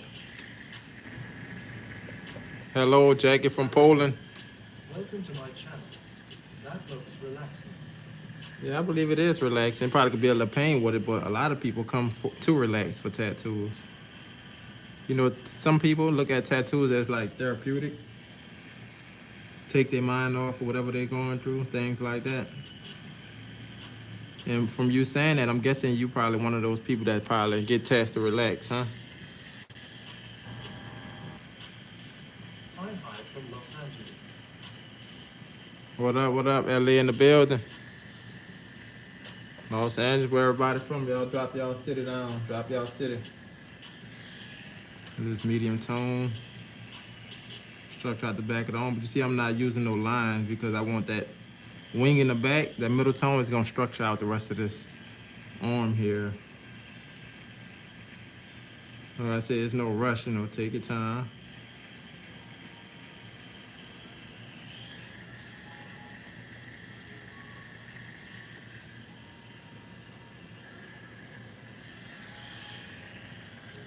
Speaker 1: Hello, Jackie from Poland.
Speaker 2: Welcome to my channel. That looks relaxing.
Speaker 1: Yeah, I believe it is relaxing. Probably could be a little pain with it, but a lot of people come to relax for tattoos. Some people look at tattoos as like therapeutic, take their mind off of whatever they're going through, things like that. And from you saying that, I'm guessing you probably one of those people that probably get tats to relax, huh?
Speaker 2: Hi from Los Angeles.
Speaker 1: What up, LA in the building? Los Angeles, where everybody from? Y'all drop y'all city down. Drop y'all city. This medium tone. Structure out the back of the arm. But you see, I'm not using no lines because I want that wing in the back. That middle tone is going to structure out the rest of this arm here. Like I said, there's no rush, take your time.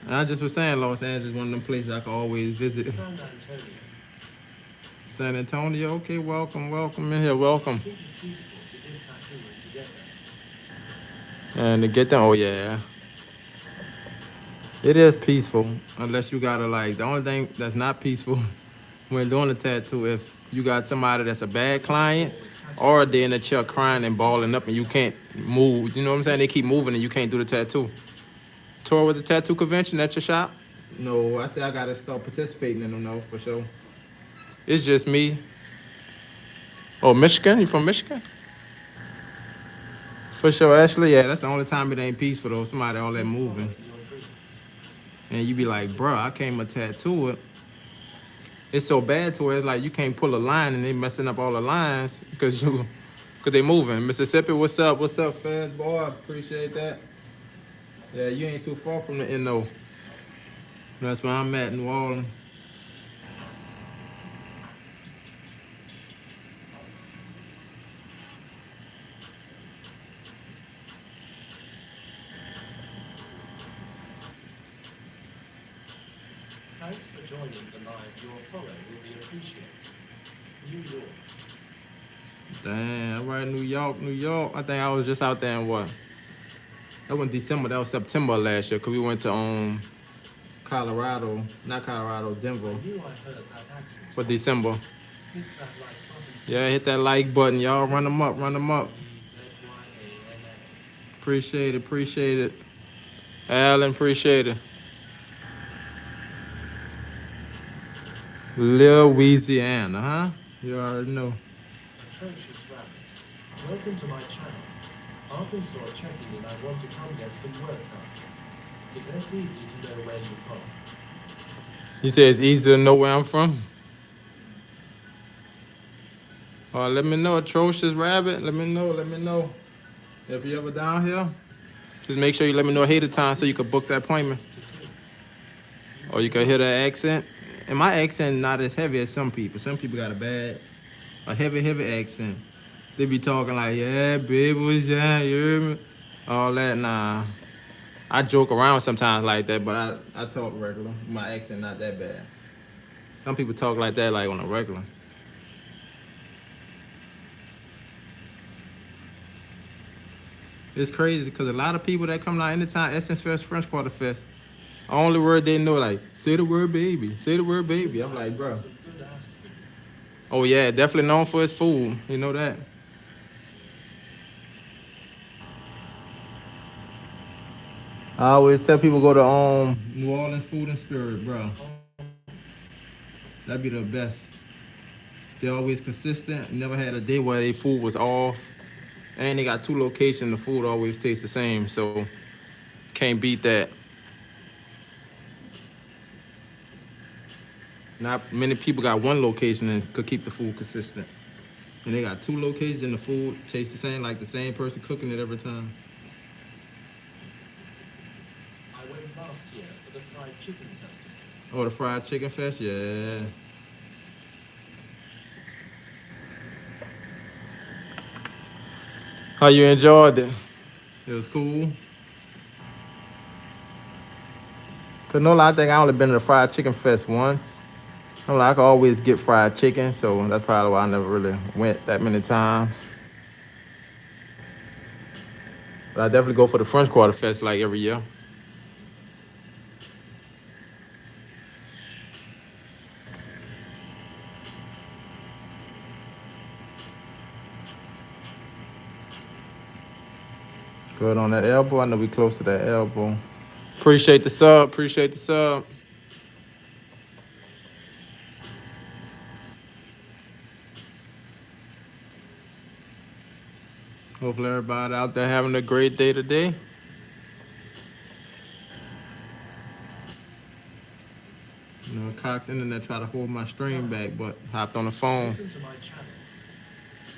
Speaker 1: And I just was saying Los Angeles, one of them places I can always visit.
Speaker 2: San Antonio.
Speaker 1: San Antonio, okay, welcome in here, welcome.
Speaker 2: Think it peaceful to give tattooing together.
Speaker 1: And to get them, oh yeah. It is peaceful, unless you gotta the only thing that's not peaceful when doing a tattoo, if you got somebody that's a bad client, or they're in a chair crying and balling up and you can't move, you know what I'm saying? They keep moving and you can't do the tattoo. Tour with the tattoo convention at your shop? No, I say I gotta start participating in them though, for sure. It's just me. Oh, Michigan? You from Michigan? For sure, Ashley. Yeah, that's the only time it ain't peaceful though. Somebody all that
Speaker 2: Keep
Speaker 1: moving.
Speaker 2: following your dreams.
Speaker 1: And you be like, bro, I came to tattoo it. It's so bad to where it's like you can't pull a line and they messing up all the lines because they moving. Mississippi, what's up? What's up, fans? Boy, I appreciate that. Yeah, you ain't too far from the NO. That's where I'm at, New Orleans.
Speaker 2: Thanks for joining the live. Your follow will be appreciated. New York.
Speaker 1: Damn, all right, New York, New York. I think I was just out there in what? That wasn't December, that was September last year, because we went to Colorado, not Colorado, Denver,
Speaker 2: I knew I heard that accent.
Speaker 1: for December.
Speaker 2: Hit that like button.
Speaker 1: Yeah, hit that like button, y'all. Run them up, run them up.
Speaker 2: EZYAN.
Speaker 1: Appreciate it. Appreciate it. Alan, appreciate it. Louisiana, huh? You already know.
Speaker 2: Atrocious rabbit. Welcome to my channel. Arkansas checking in. I want to come get some work done. It's less easy to know where you're from.
Speaker 1: You say it's easy to know where I'm from? Let me know, atrocious rabbit. Let me know. Let me know. If you ever down here, just make sure you let me know ahead of time so you can book that appointment. Or you can hear that accent. And my accent not as heavy as some people. Some people got a heavy accent. They be talking like, yeah, baby, what's that? You hear me? All that, nah. I joke around sometimes like that, but I talk regular. My accent not that bad. Some people talk like that like on a regular. It's crazy because a lot of people that come out anytime Essence Fest, French Quarter Fest, only word they know like say the word baby, say the word baby. I'm like, bro. Oh yeah, definitely known for his food. You know that. I always tell people go to New Orleans Food and Spirit, bro. That'd be the best. They always consistent. Never had a day where their food was off. And they got two locations. The food always tastes the same. So can't beat that. Not many people got one location and could keep the food consistent. And they got two locations and the food tastes the same, like the same person cooking it every time.
Speaker 2: I went last year for the fried chicken festival.
Speaker 1: Oh, the fried chicken fest? Yeah. How you enjoyed it? It was cool. Cause no lie, I think I only been to the fried chicken fest once. No lie, I can always get fried chicken, so that's probably why I never really went that many times. But I definitely go for the French Quarter Fest like every year. Good on that elbow. I know we close to that elbow. Appreciate the sub. Appreciate the sub. Hopefully everybody out there having a great day today. You know, Cox Internet tried to hold my stream back, but hopped on the phone.
Speaker 2: Welcome to my channel.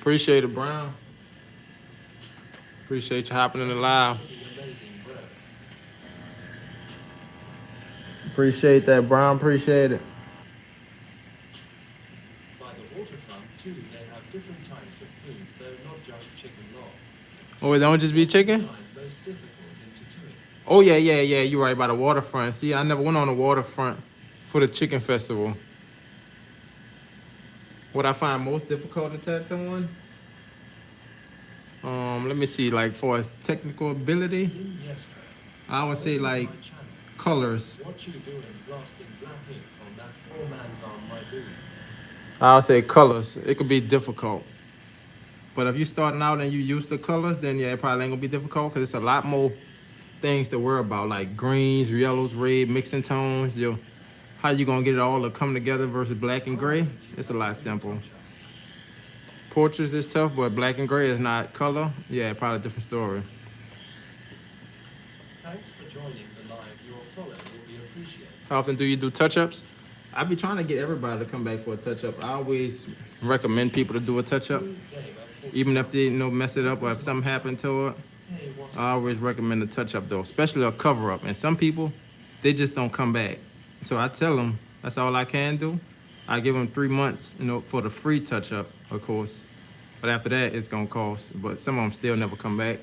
Speaker 1: Appreciate it, Brown. Appreciate you hopping in the live.
Speaker 2: Amazing bird.
Speaker 1: Appreciate that, Brown. Appreciate it.
Speaker 2: By the waterfront too, they have different types of food, though not just chicken log.
Speaker 1: Oh, it don't just be chicken?
Speaker 2: Most difficult in tattooing.
Speaker 1: Oh, yeah. You're right, by the waterfront. See, I never went on the waterfront for the chicken festival. What I find most difficult in tattooing? Let me see, like for technical ability, I would say like colors.
Speaker 2: What you doing blasting black ink on that poor man's arm, my dude?
Speaker 1: I'll say colors. It could be difficult. But if you're starting out and you use the colors, then yeah, it probably ain't gonna be difficult because it's a lot more things to worry about, like greens, yellows, red, mixing tones. How you gonna get it all to come together versus black and gray? It's a lot simple. Portraits is tough, but black and gray is not color. Yeah, probably a different story.
Speaker 2: Thanks for joining the live. Your follow will be appreciated.
Speaker 1: How often do you do touch-ups? I be trying to get everybody to come back for a touch-up. I always recommend people to do a touch-up, even if they mess it up or if something happened to it. I always recommend a touch-up though, especially a cover-up. And some people, they just don't come back. So I tell them that's all I can do. I give them 3 months, for the free touch-up, of course. But after that, it's gonna cost. But some of them still never come back.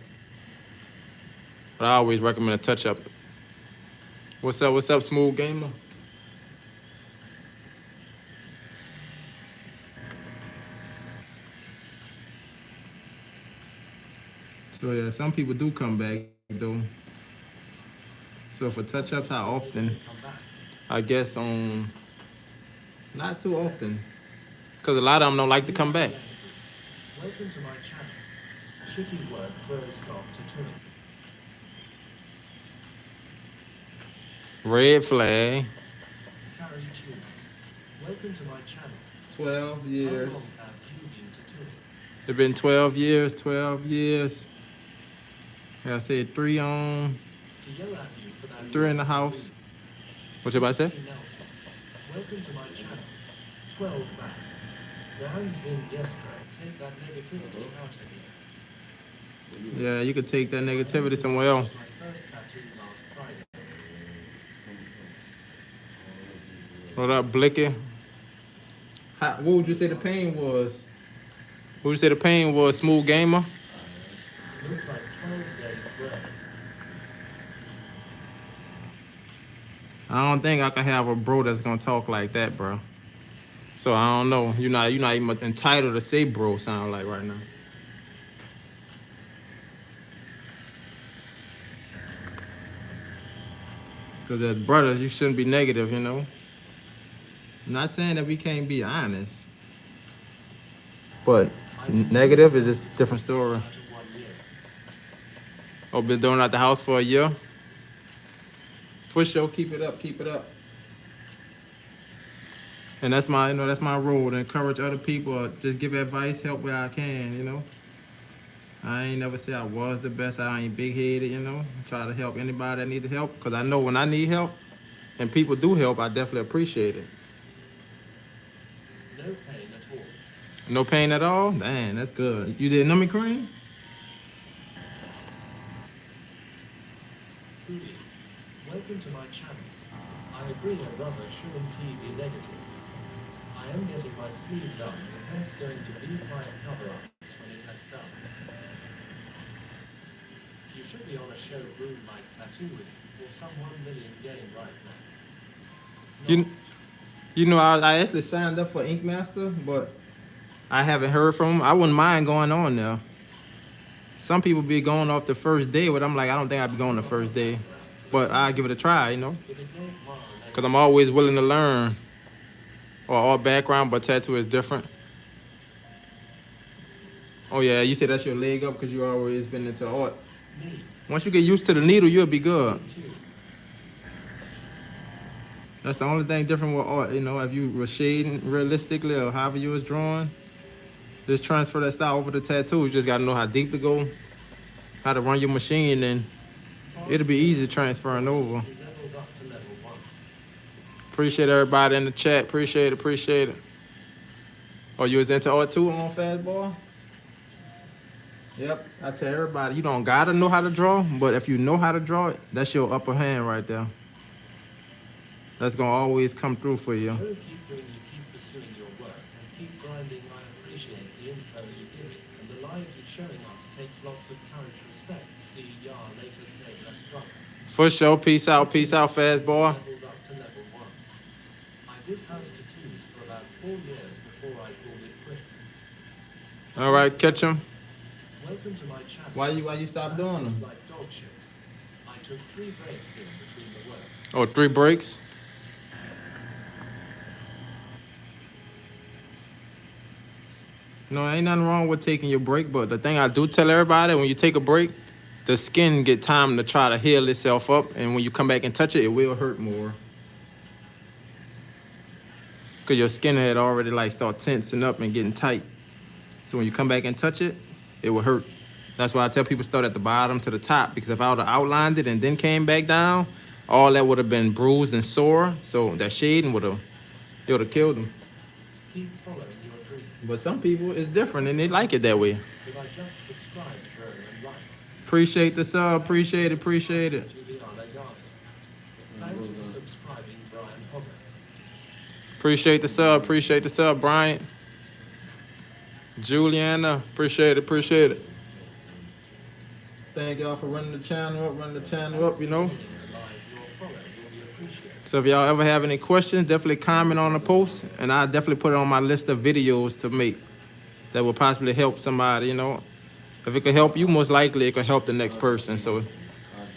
Speaker 1: But I always recommend a touch-up. What's up, Smooth Gamer? So yeah, some people do come back though. So for touch-ups, how often? I guess not too often, because a lot of them don't like to come back.
Speaker 2: Welcome to my channel. Shitty word, pro stop tattooing.
Speaker 1: Red flag.
Speaker 2: Carry tunes. Welcome to my channel.
Speaker 1: 12
Speaker 2: How
Speaker 1: years.
Speaker 2: long have you been tattooing?
Speaker 1: It's been 12 years, 12 years. Like I said,
Speaker 2: To yell at you for that
Speaker 1: three in
Speaker 2: job
Speaker 1: the
Speaker 2: would be
Speaker 1: house.
Speaker 2: rude.
Speaker 1: What you about to say?
Speaker 2: BK Nelson. Welcome to my channel. 12 back. Rounds in yesterday. Take that negativity out of here.
Speaker 1: Yeah, you could take that
Speaker 2: I
Speaker 1: negativity
Speaker 2: ended up
Speaker 1: somewhere else.
Speaker 2: getting my first tattoo last Friday.
Speaker 1: What up, Blicky? What would you say the pain was? What would you say the pain was, Smooth Gamer?
Speaker 2: Looked like 12 days gray.
Speaker 1: I don't think I can have a bro that's gonna talk like that, bro. So I don't know. You're not even entitled to say bro sound like right now. Cause as brothers, you shouldn't be negative, you know. I'm not saying that we can't be honest, but
Speaker 2: I've been doing
Speaker 1: negative is just
Speaker 2: plastic
Speaker 1: a different
Speaker 2: surgery for
Speaker 1: story.
Speaker 2: about 1 year.
Speaker 1: Oh, been doing it at the house for a year. For sure, keep it up, keep it up. And that's my role to encourage other people, or just give advice, help where I can, you know. I ain't never say I was the best. I ain't big headed, you know. Try to help anybody that needs help, cause I know when I need help, and people do help, I definitely appreciate it.
Speaker 2: No pain at all.
Speaker 1: No pain at all. Dang, that's good. You did nummy cream?
Speaker 2: Hooey. Welcome to my channel. I agree a brother shouldn't be negative. I am getting my sleeve done. The test's going to be 5 cover-ups when it has done. You should be on a showroom like tattooing or some 1 million game right now.
Speaker 1: You you know I actually signed up for Ink Master, but I haven't heard from him. I wouldn't mind going on there. Some people be going off the first day, but I'm like, I don't think I'd be going the first day. But I give it a try, you know,
Speaker 2: If it gave Ma a
Speaker 1: cause I'm
Speaker 2: negative,
Speaker 1: always willing to learn. Or all background, but tattoo is different. Oh yeah, you say that's your leg up because you always been into art.
Speaker 2: me,
Speaker 1: Once you get used to the needle, you'll be good.
Speaker 2: me too.
Speaker 1: That's the only thing different with art, you know. If you were shading realistically or however you was drawing, just transfer that style over to tattoo. You just gotta know how deep to go, how to run your machine, and it'll
Speaker 2: Fast
Speaker 1: be easy
Speaker 2: forward to
Speaker 1: transferring
Speaker 2: Friday,
Speaker 1: over.
Speaker 2: we leveled up to level 1.
Speaker 1: Appreciate everybody in the chat. Appreciate it. Appreciate it. Oh, you was into art too on Fastball? Yep. I tell everybody, you don't gotta know how to draw, but if you know how to draw it, that's your upper hand right there. That's gonna always come through for you.
Speaker 2: No, keep doing you keep pursuing your work and keep grinding. I appreciate the info you're giving, and the live you're showing us takes lots of courage, respect. See ya later, stay blessed, brother.
Speaker 1: For sure. Peace out, Fastball.
Speaker 2: Leveled up to level 1. I did house tattoos for about 4 years before I called it quits.
Speaker 1: All right, catch him.
Speaker 2: Welcome to my channel.
Speaker 1: Why you stop doing
Speaker 2: It's
Speaker 1: them?
Speaker 2: like dog shit. I took 3 breaks in between the work.
Speaker 1: Oh, 3 breaks. No, ain't nothing wrong with taking your break, but the thing I do tell everybody, when you take a break, the skin get time to try to heal itself up, and when you come back and touch it, it will hurt more. Cause your skin had already like start tensing up and getting tight. So when you come back and touch it, it will hurt. That's why I tell people start at the bottom to the top, because if I would have outlined it and then came back down, all that would have been bruised and sore. So that shading it would have killed them.
Speaker 2: Keep following your dream.
Speaker 1: But some people it's different and they like it that way.
Speaker 2: If I just subscribed, bro, and like.
Speaker 1: Appreciate the sub, appreciate it, appreciate it.
Speaker 2: Thanks for subscribing, Brian Hobbit.
Speaker 1: Appreciate the sub, Bryant. Juliana, appreciate it, appreciate it. Thank y'all for running the channel up, you know. So if y'all ever have any questions, definitely comment on the post, and I'll definitely put it on my list of videos to make that will possibly help somebody, you know. If it could help you, most likely it could help the next person. So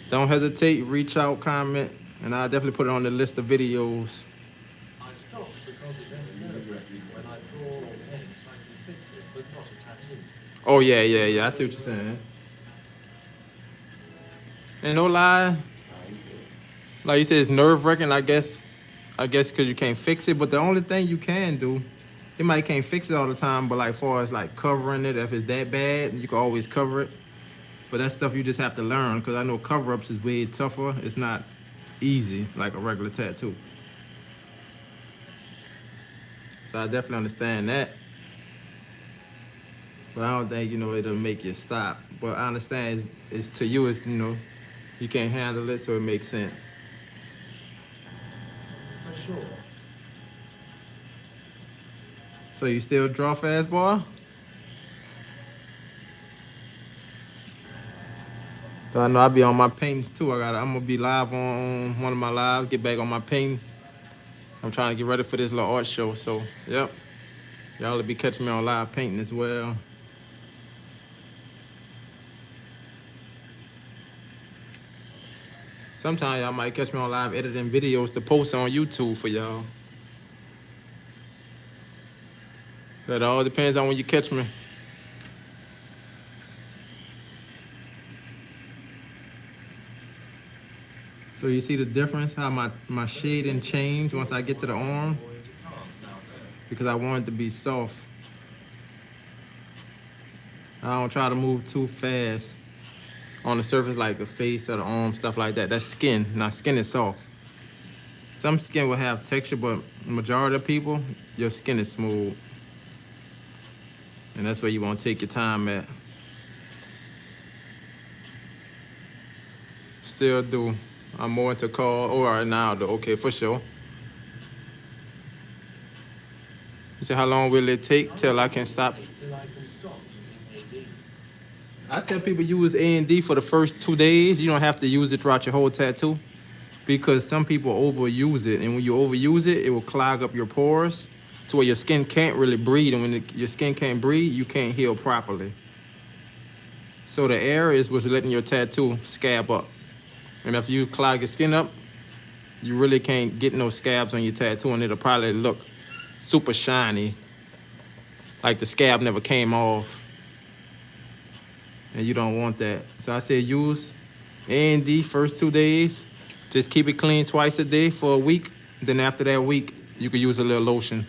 Speaker 1: don't hesitate, reach out, comment, and I'll definitely put it on the list of videos.
Speaker 2: I stopped because it gets nerve-wracking when I draw or paint. I can fix it, but not a tattoo.
Speaker 1: Oh yeah. I see what you're saying. And no Like you said, it's nerve-wracking, I guess. I guess because you can't fix it. But the only thing you can do, you might can't fix it all the time, but like far as like covering it, if it's that bad, you can always cover it. But that's stuff you just have to learn because I know cover-ups is way tougher. It's not easy like a regular tattoo. So I definitely understand that. But I don't think, it'll make you stop. But I understand it's to you, you can't handle it, so it makes sense.
Speaker 2: For sure.
Speaker 1: So you still draw fast, boy? So I know I'll be on my paintings too. I'm gonna be live on one of my lives, get back on my painting. I'm trying to get ready for this little art show. So yep. Y'all will be catching me on live painting as well. Sometimes y'all might catch me on live editing videos to post on YouTube for y'all. That all depends on when you catch me. So you see the difference, how my shading changed once I get to the arm? Because I want it to be soft. I don't try to move too fast on the surface like the face or the arm, stuff like that. That's skin. Now skin is soft. Some skin will have texture, but the majority of people, your skin is smooth. And that's where you want to take your time at. Still do. I'm more into call or now though. Okay, for sure. You say how long will it take till I can stop? I tell people use A&D for the first 2 days. You don't have to use it throughout your whole tattoo because some people overuse it. And when you overuse it, it will clog up your pores to where your skin can't really breathe. And when your skin can't breathe, you can't heal properly. So the air is what's letting your tattoo scab up. And if you clog your skin up, you really can't get no scabs on your tattoo, and it'll probably look super shiny, like the scab never came off. And you don't want that. So I said use A&D first 2 days. Just keep it clean twice a day for a week. Then after that week, you can use a little lotion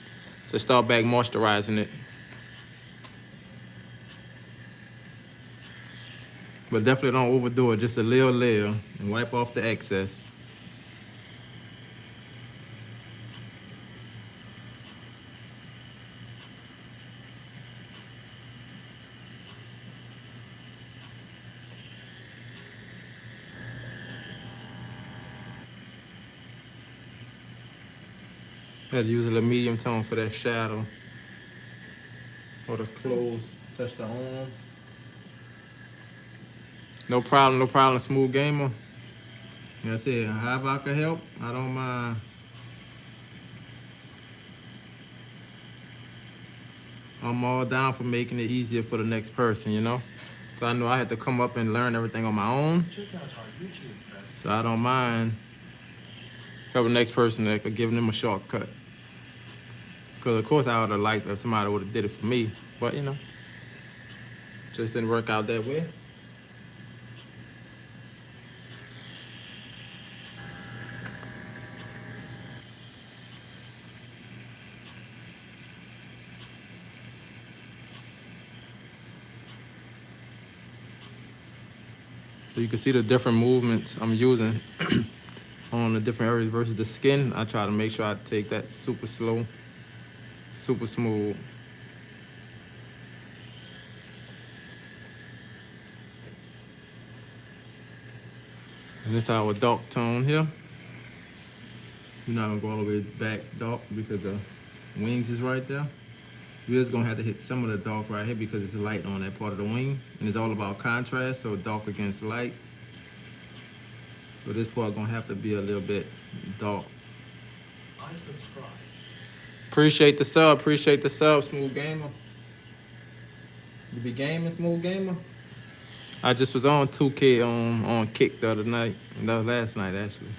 Speaker 1: to start back moisturizing it. But definitely don't overdo it. Just a little layer and wipe off the excess. Had to use a little medium tone for that shadow. Or the close, touch the arm. No problem, no problem, smooth gamer. Like I said, however I can help, I don't mind. I'm all down for making it easier for the next person. So I know I had to come up and learn everything on my own. So I don't mind helping the next person that could give them a shortcut. Because of course I would have liked if somebody would have did it for me. But just didn't work out that way. So you can see the different movements I'm using on the different areas versus the skin. I try to make sure I take that super slow, super smooth. And this is our dark tone here. You're not gonna go all the way back dark because the wings is right there. We're just gonna have to hit some of the dark right here because it's light on that part of the wing. And it's all about contrast, so dark against light. So this part gonna have to be a little bit dark.
Speaker 2: I subscribe.
Speaker 1: Appreciate the sub, Smooth Gamer. You be gaming, Smooth Gamer? I just was on 2K on Kick the other night. And that was last night actually.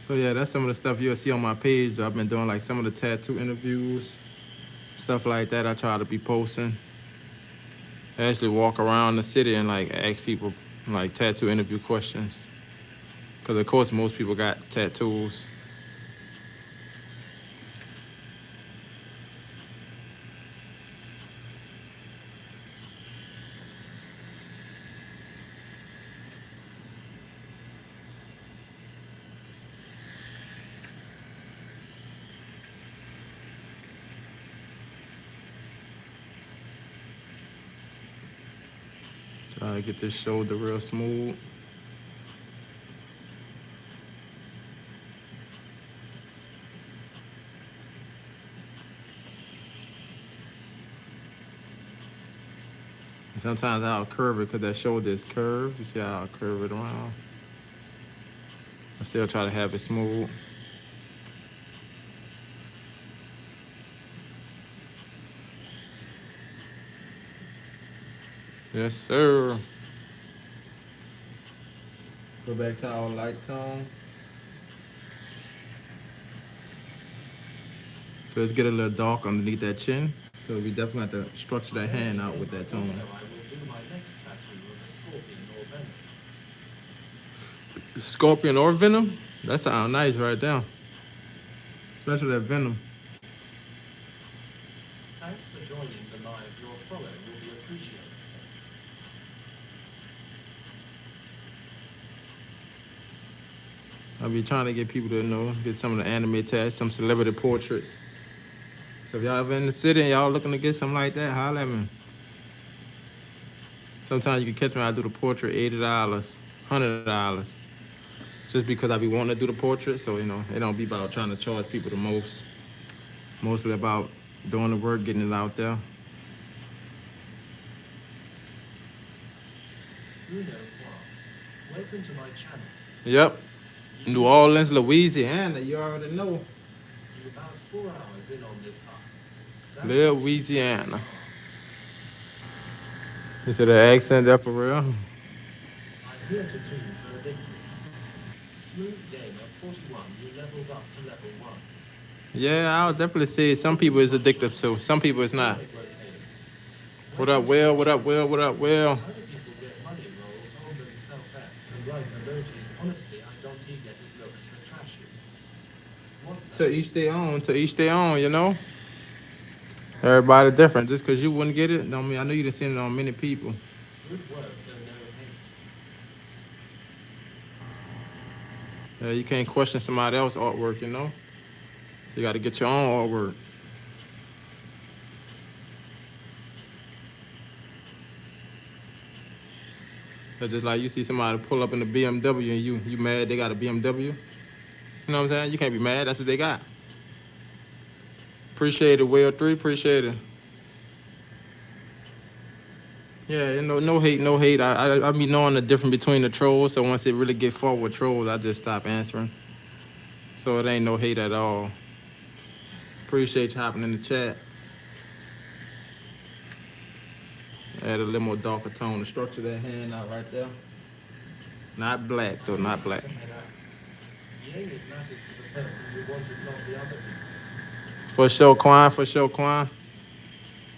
Speaker 1: So yeah, that's some of the stuff you'll see on my page. I've been doing like some of the tattoo interviews, stuff like that I try to be posting. I actually walk around the city and like ask people like tattoo interview questions. Cause of course most people got tattoos. Try to get this shoulder real smooth. And sometimes I'll curve it because that shoulder is curved. You see how I'll curve it around. I still try to have it smooth. Yes, sir. Go back to our light tone. So let's get a little dark underneath that chin. So we definitely have to structure that hand out with that tone.
Speaker 2: Also, I will do my next tattoo of a scorpion or venom.
Speaker 1: Scorpion or venom? That sounds nice right there. Especially that venom.
Speaker 2: Thanks for joining the live. Your follow will be appreciated.
Speaker 1: I'll be trying to get people to get some of the anime tats, some celebrity portraits. So if y'all ever in the city and y'all looking to get something like that, holla at me. Sometimes you can catch me, I do the portrait $80, $100. Just because I be wanting to do the portrait, so it don't be about trying to charge people the most. Mostly about doing the work, getting it out there.
Speaker 2: Welcome to my channel.
Speaker 1: Yep. New Orleans, Louisiana, you already know.
Speaker 2: You're about 4 hours in on this hike.
Speaker 1: Louisiana. You see the accent there for real?
Speaker 2: I'm here to tease or addicted. Smooth game at 41, you leveled up to level 1.
Speaker 1: Yeah, I would definitely say some people is addictive to. Some people it's not. What up, Will? What up, Will? What up, Will?
Speaker 2: Other people get money rolls on themselves and write emojis. Honestly, I don't get it. Looks so trashy.
Speaker 1: To each their own. To each their own. Everybody different. Just because you wouldn't get it, don't mean I know you done seen it on many people.
Speaker 2: Good work, though no hate.
Speaker 1: You can't question somebody else's artwork. You got to get your own artwork. That's just like you see somebody pull up in a BMW and you mad they got a BMW. You know what I'm saying? You can't be mad. That's what they got. Appreciate it, Will 3. Appreciate it. Yeah, no hate, no hate. I be knowing the difference between the trolls. So once it really get fought with trolls, I just stop answering. So it ain't no hate at all. Appreciate you hopping in the chat. Add a little more darker tone to structure that hand out right there. Not black though, not black.
Speaker 2: Yeah, it matters to the person you wanted, not the other people.
Speaker 1: For sure, Quan. For sure, Quan.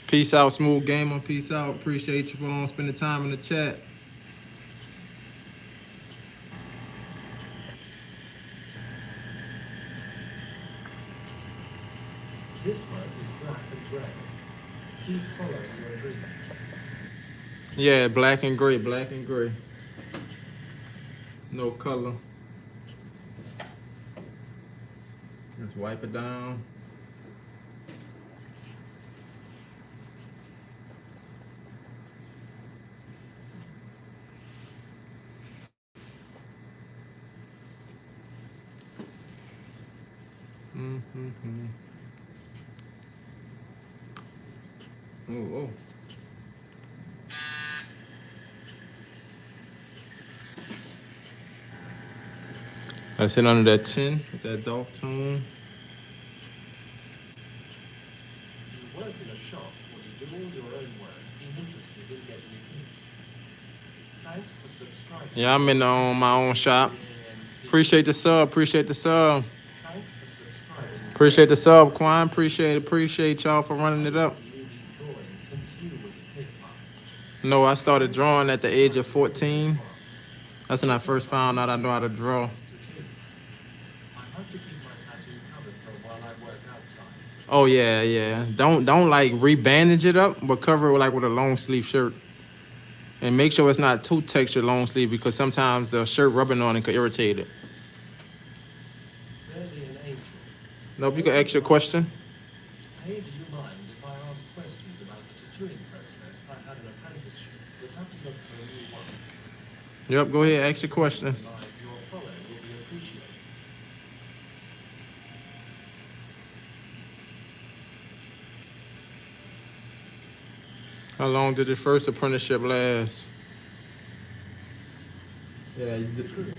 Speaker 1: Peace out, Smooth Gamer. Peace out. Appreciate you for spending time in the chat.
Speaker 2: This one is black and grey. Keep following your dreams.
Speaker 1: Yeah, black and gray, black and gray. No color. Let's wipe it down. Mm-hmm. Oh. Let's hit under that chin with that dark tone.
Speaker 2: You work in a shop or you do all your own work, be interested in getting a kit. Thanks for subscribing.
Speaker 1: Yeah, I'm in my own shop. Appreciate the sub. Appreciate the sub.
Speaker 2: Thanks for subscribing.
Speaker 1: Appreciate the sub, Quan. Appreciate y'all for running it up.
Speaker 2: Since you was a kid,
Speaker 1: No, I started drawing at the age of
Speaker 2: Find a
Speaker 1: 14.
Speaker 2: mark.
Speaker 1: That's when I
Speaker 2: Take your
Speaker 1: first found out I know how to
Speaker 2: fingernails
Speaker 1: draw.
Speaker 2: as tattoos. I have to keep my tattoo covered for while I work outside.
Speaker 1: Oh yeah, yeah. Don't like rebandage it up, but cover it like with a long sleeve shirt. And make sure it's not too textured long sleeve because sometimes the shirt rubbing on it could irritate it.
Speaker 2: Barely an angel.
Speaker 1: Nope, you can
Speaker 2: Welcome
Speaker 1: ask
Speaker 2: to
Speaker 1: your
Speaker 2: my
Speaker 1: question.
Speaker 2: channel. Hey, do you mind if I ask questions about the tattooing process? I had an apprenticeship, but have to look for a new one.
Speaker 1: Yep, go ahead,
Speaker 2: Thanks
Speaker 1: ask
Speaker 2: for
Speaker 1: your
Speaker 2: dropping me a
Speaker 1: questions.
Speaker 2: line. Your follow will be appreciated.
Speaker 1: How long did your first apprenticeship last? Yeah,
Speaker 2: True.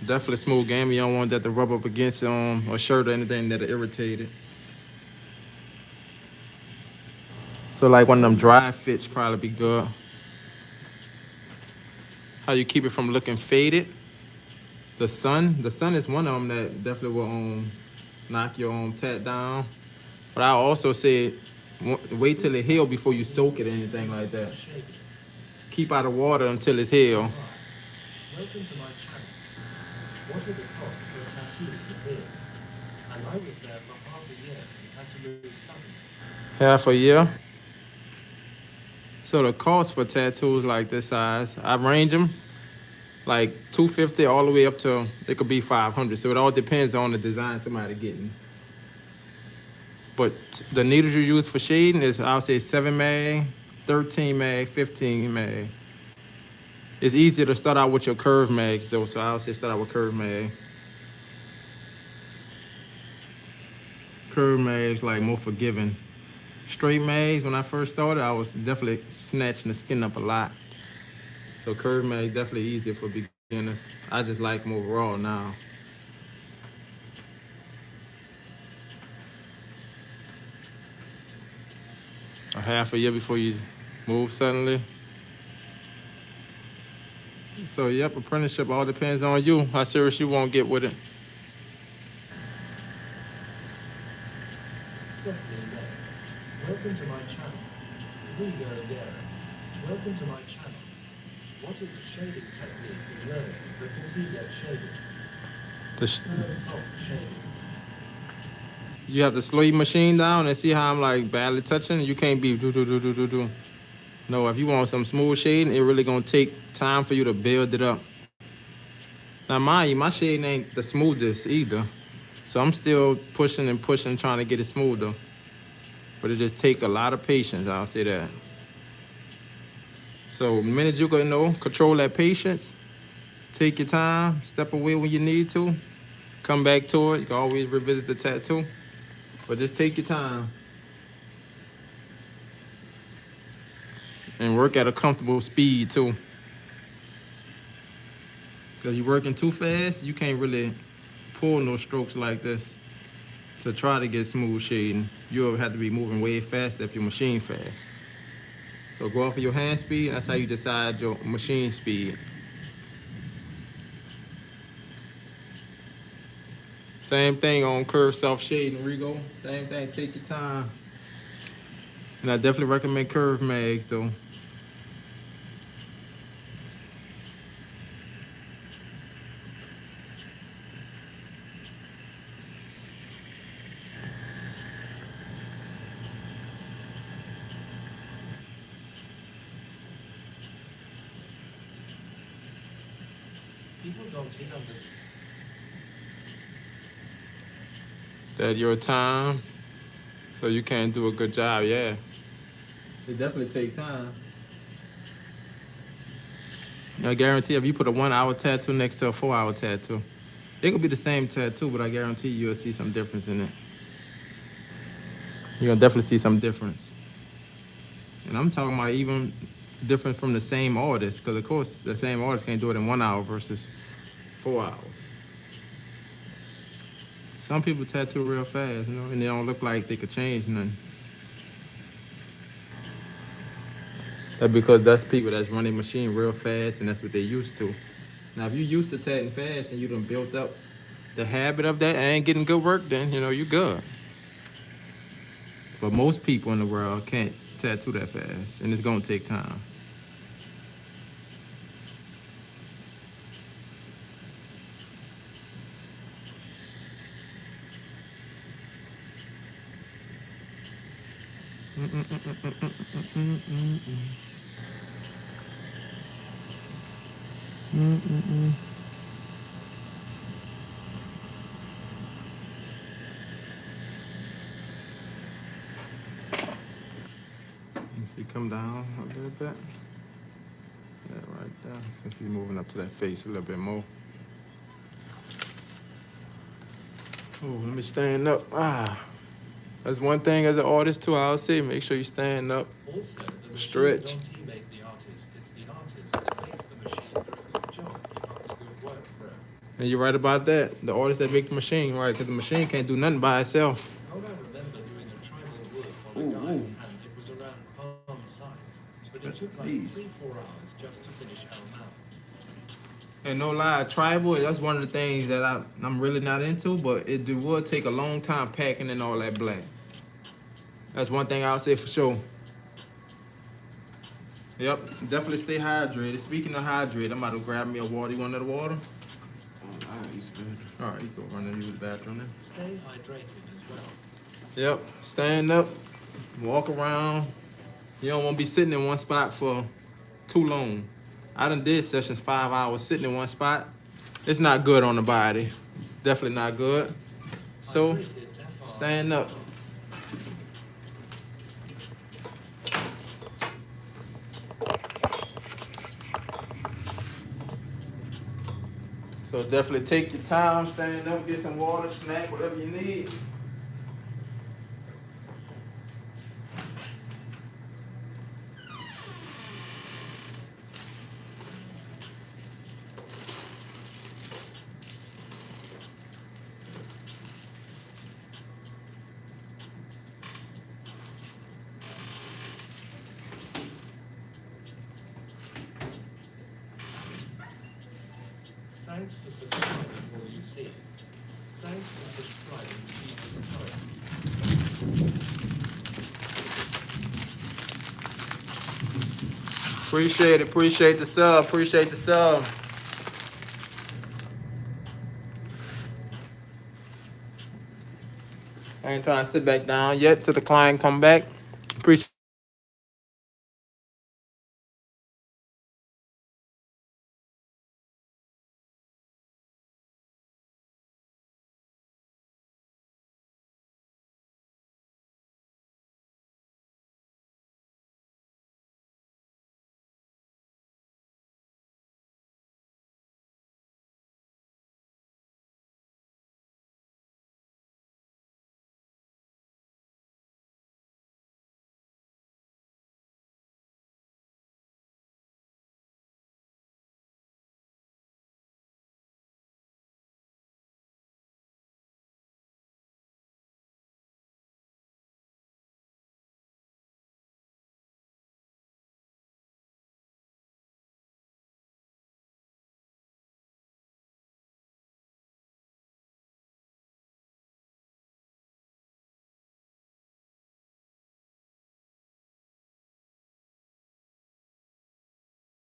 Speaker 1: definitely smooth game. You don't want that to rub up against a shirt or anything that'll irritate it. So like one of them dry fits probably be good. How you keep it from looking faded? The sun is one of them that definitely will knock your tat down. But I also said wait till it heal before you soak it or
Speaker 2: Nails
Speaker 1: anything like
Speaker 2: using
Speaker 1: that.
Speaker 2: a shaving.
Speaker 1: Keep out of water until it's healed.
Speaker 2: Hi, welcome to my channel. What are the costs for a tattoo in the beard? And I was there for half a year and had to move suddenly.
Speaker 1: Half a year. So the cost for tattoos like this size, I range them like 250 all the way up to it could be 500. So it all depends on the design somebody getting. But the needles you use for shading is I'll say 7 mag, 13 mag, 15 mag. It's easier to start out with your curve mags though, so I'll say start out with curve mag. Curve mags like more forgiving. Straight mags when I first started, I was definitely snatching the skin up a lot. So curve mag definitely easier for beginners. I just like them overall now. A half a year before you move suddenly. So yep, apprenticeship all depends on you. How serious you won't get with it.
Speaker 2: Stephanie May. Welcome to my channel. Rigo Guerra. Welcome to my channel. What is a shading technique in learning the Contigo shading? Hello, soft shading.
Speaker 1: You have to slow your machine down and see how I'm like badly touching. You can't be do do do do do do. No, if you want some smooth shading, it really gonna take time for you to build it up. Now mind you, my shading ain't the smoothest either. So I'm still pushing and pushing, trying to get it smoother. But it just take a lot of patience, I'll say that. So the minute you can control that patience, take your time, step away when you need to, come back to it. You can always revisit the tattoo. But just take your time and work at a comfortable speed too. Because you're working too fast, you can't really pull no strokes like this to try to get smooth shading. You'll have to be moving way faster if your machine fast. So go off of your hand speed. That's how you decide your machine speed. Same thing on curve self shading, Rigo. Same thing. Take your time. And I definitely recommend curve mags though.
Speaker 2: People don't seem understand.
Speaker 1: That your time, so you can't do a good job. Yeah, it definitely take time. I guarantee if you put a 1 hour tattoo next to a 4 hour tattoo, it could be the same tattoo, but I guarantee you'll see some difference in it. You're gonna definitely see some difference. And I'm talking about even different from the same artist, because of course the same artist can't do it in 1 hour versus 4 hours. Some people tattoo real fast, and they don't look like they could change nothing. That's because that's people that's running machine real fast, and that's what they used to. Now, if you used to tatting fast and you done built up the habit of that and getting good work, then you good. But most people in the world can't tattoo that fast, and it's gonna take time. See, come down a little bit. Yeah, right there. Since we're moving up to that face a little bit more. Oh, let me stand up. That's one thing as an artist too. I'll say, make sure you stand up.
Speaker 2: Also, the machine
Speaker 1: Stretch.
Speaker 2: don't make the artist, it's the artist that makes the machine do a good job. Keep up the good work, bro.
Speaker 1: And you're right about that. The artist that make the machine, right? Because the machine can't do nothing by itself.
Speaker 2: God, I remember doing a tribal wolf on a guy's hand. It was around palm size, but it took like 3-4 hours just to finish our mount.
Speaker 1: And no lie, tribal, that's one of the things that I'm really not into, but it would take a long time packing in all that black. That's one thing I'll say for sure. Yep, definitely stay hydrated. Speaking of hydrated, I'm about to grab me a water. You want another water? All right, you go run and use the bathroom then.
Speaker 2: Stay hydrated as well.
Speaker 1: Yep, stand up, walk around. You don't want to be sitting in one spot for too long. I done did sessions 5 hours sitting in one spot. It's not good on the body. Definitely not good. So, stand up. So definitely take your time, stand up, get some water, snack, whatever you need.
Speaker 2: Thanks for subscribing, all you see. Thanks for subscribing to Jesus Torres.
Speaker 1: Appreciate it, appreciate the sub, appreciate the sub. I ain't trying to sit back down yet till the client come back.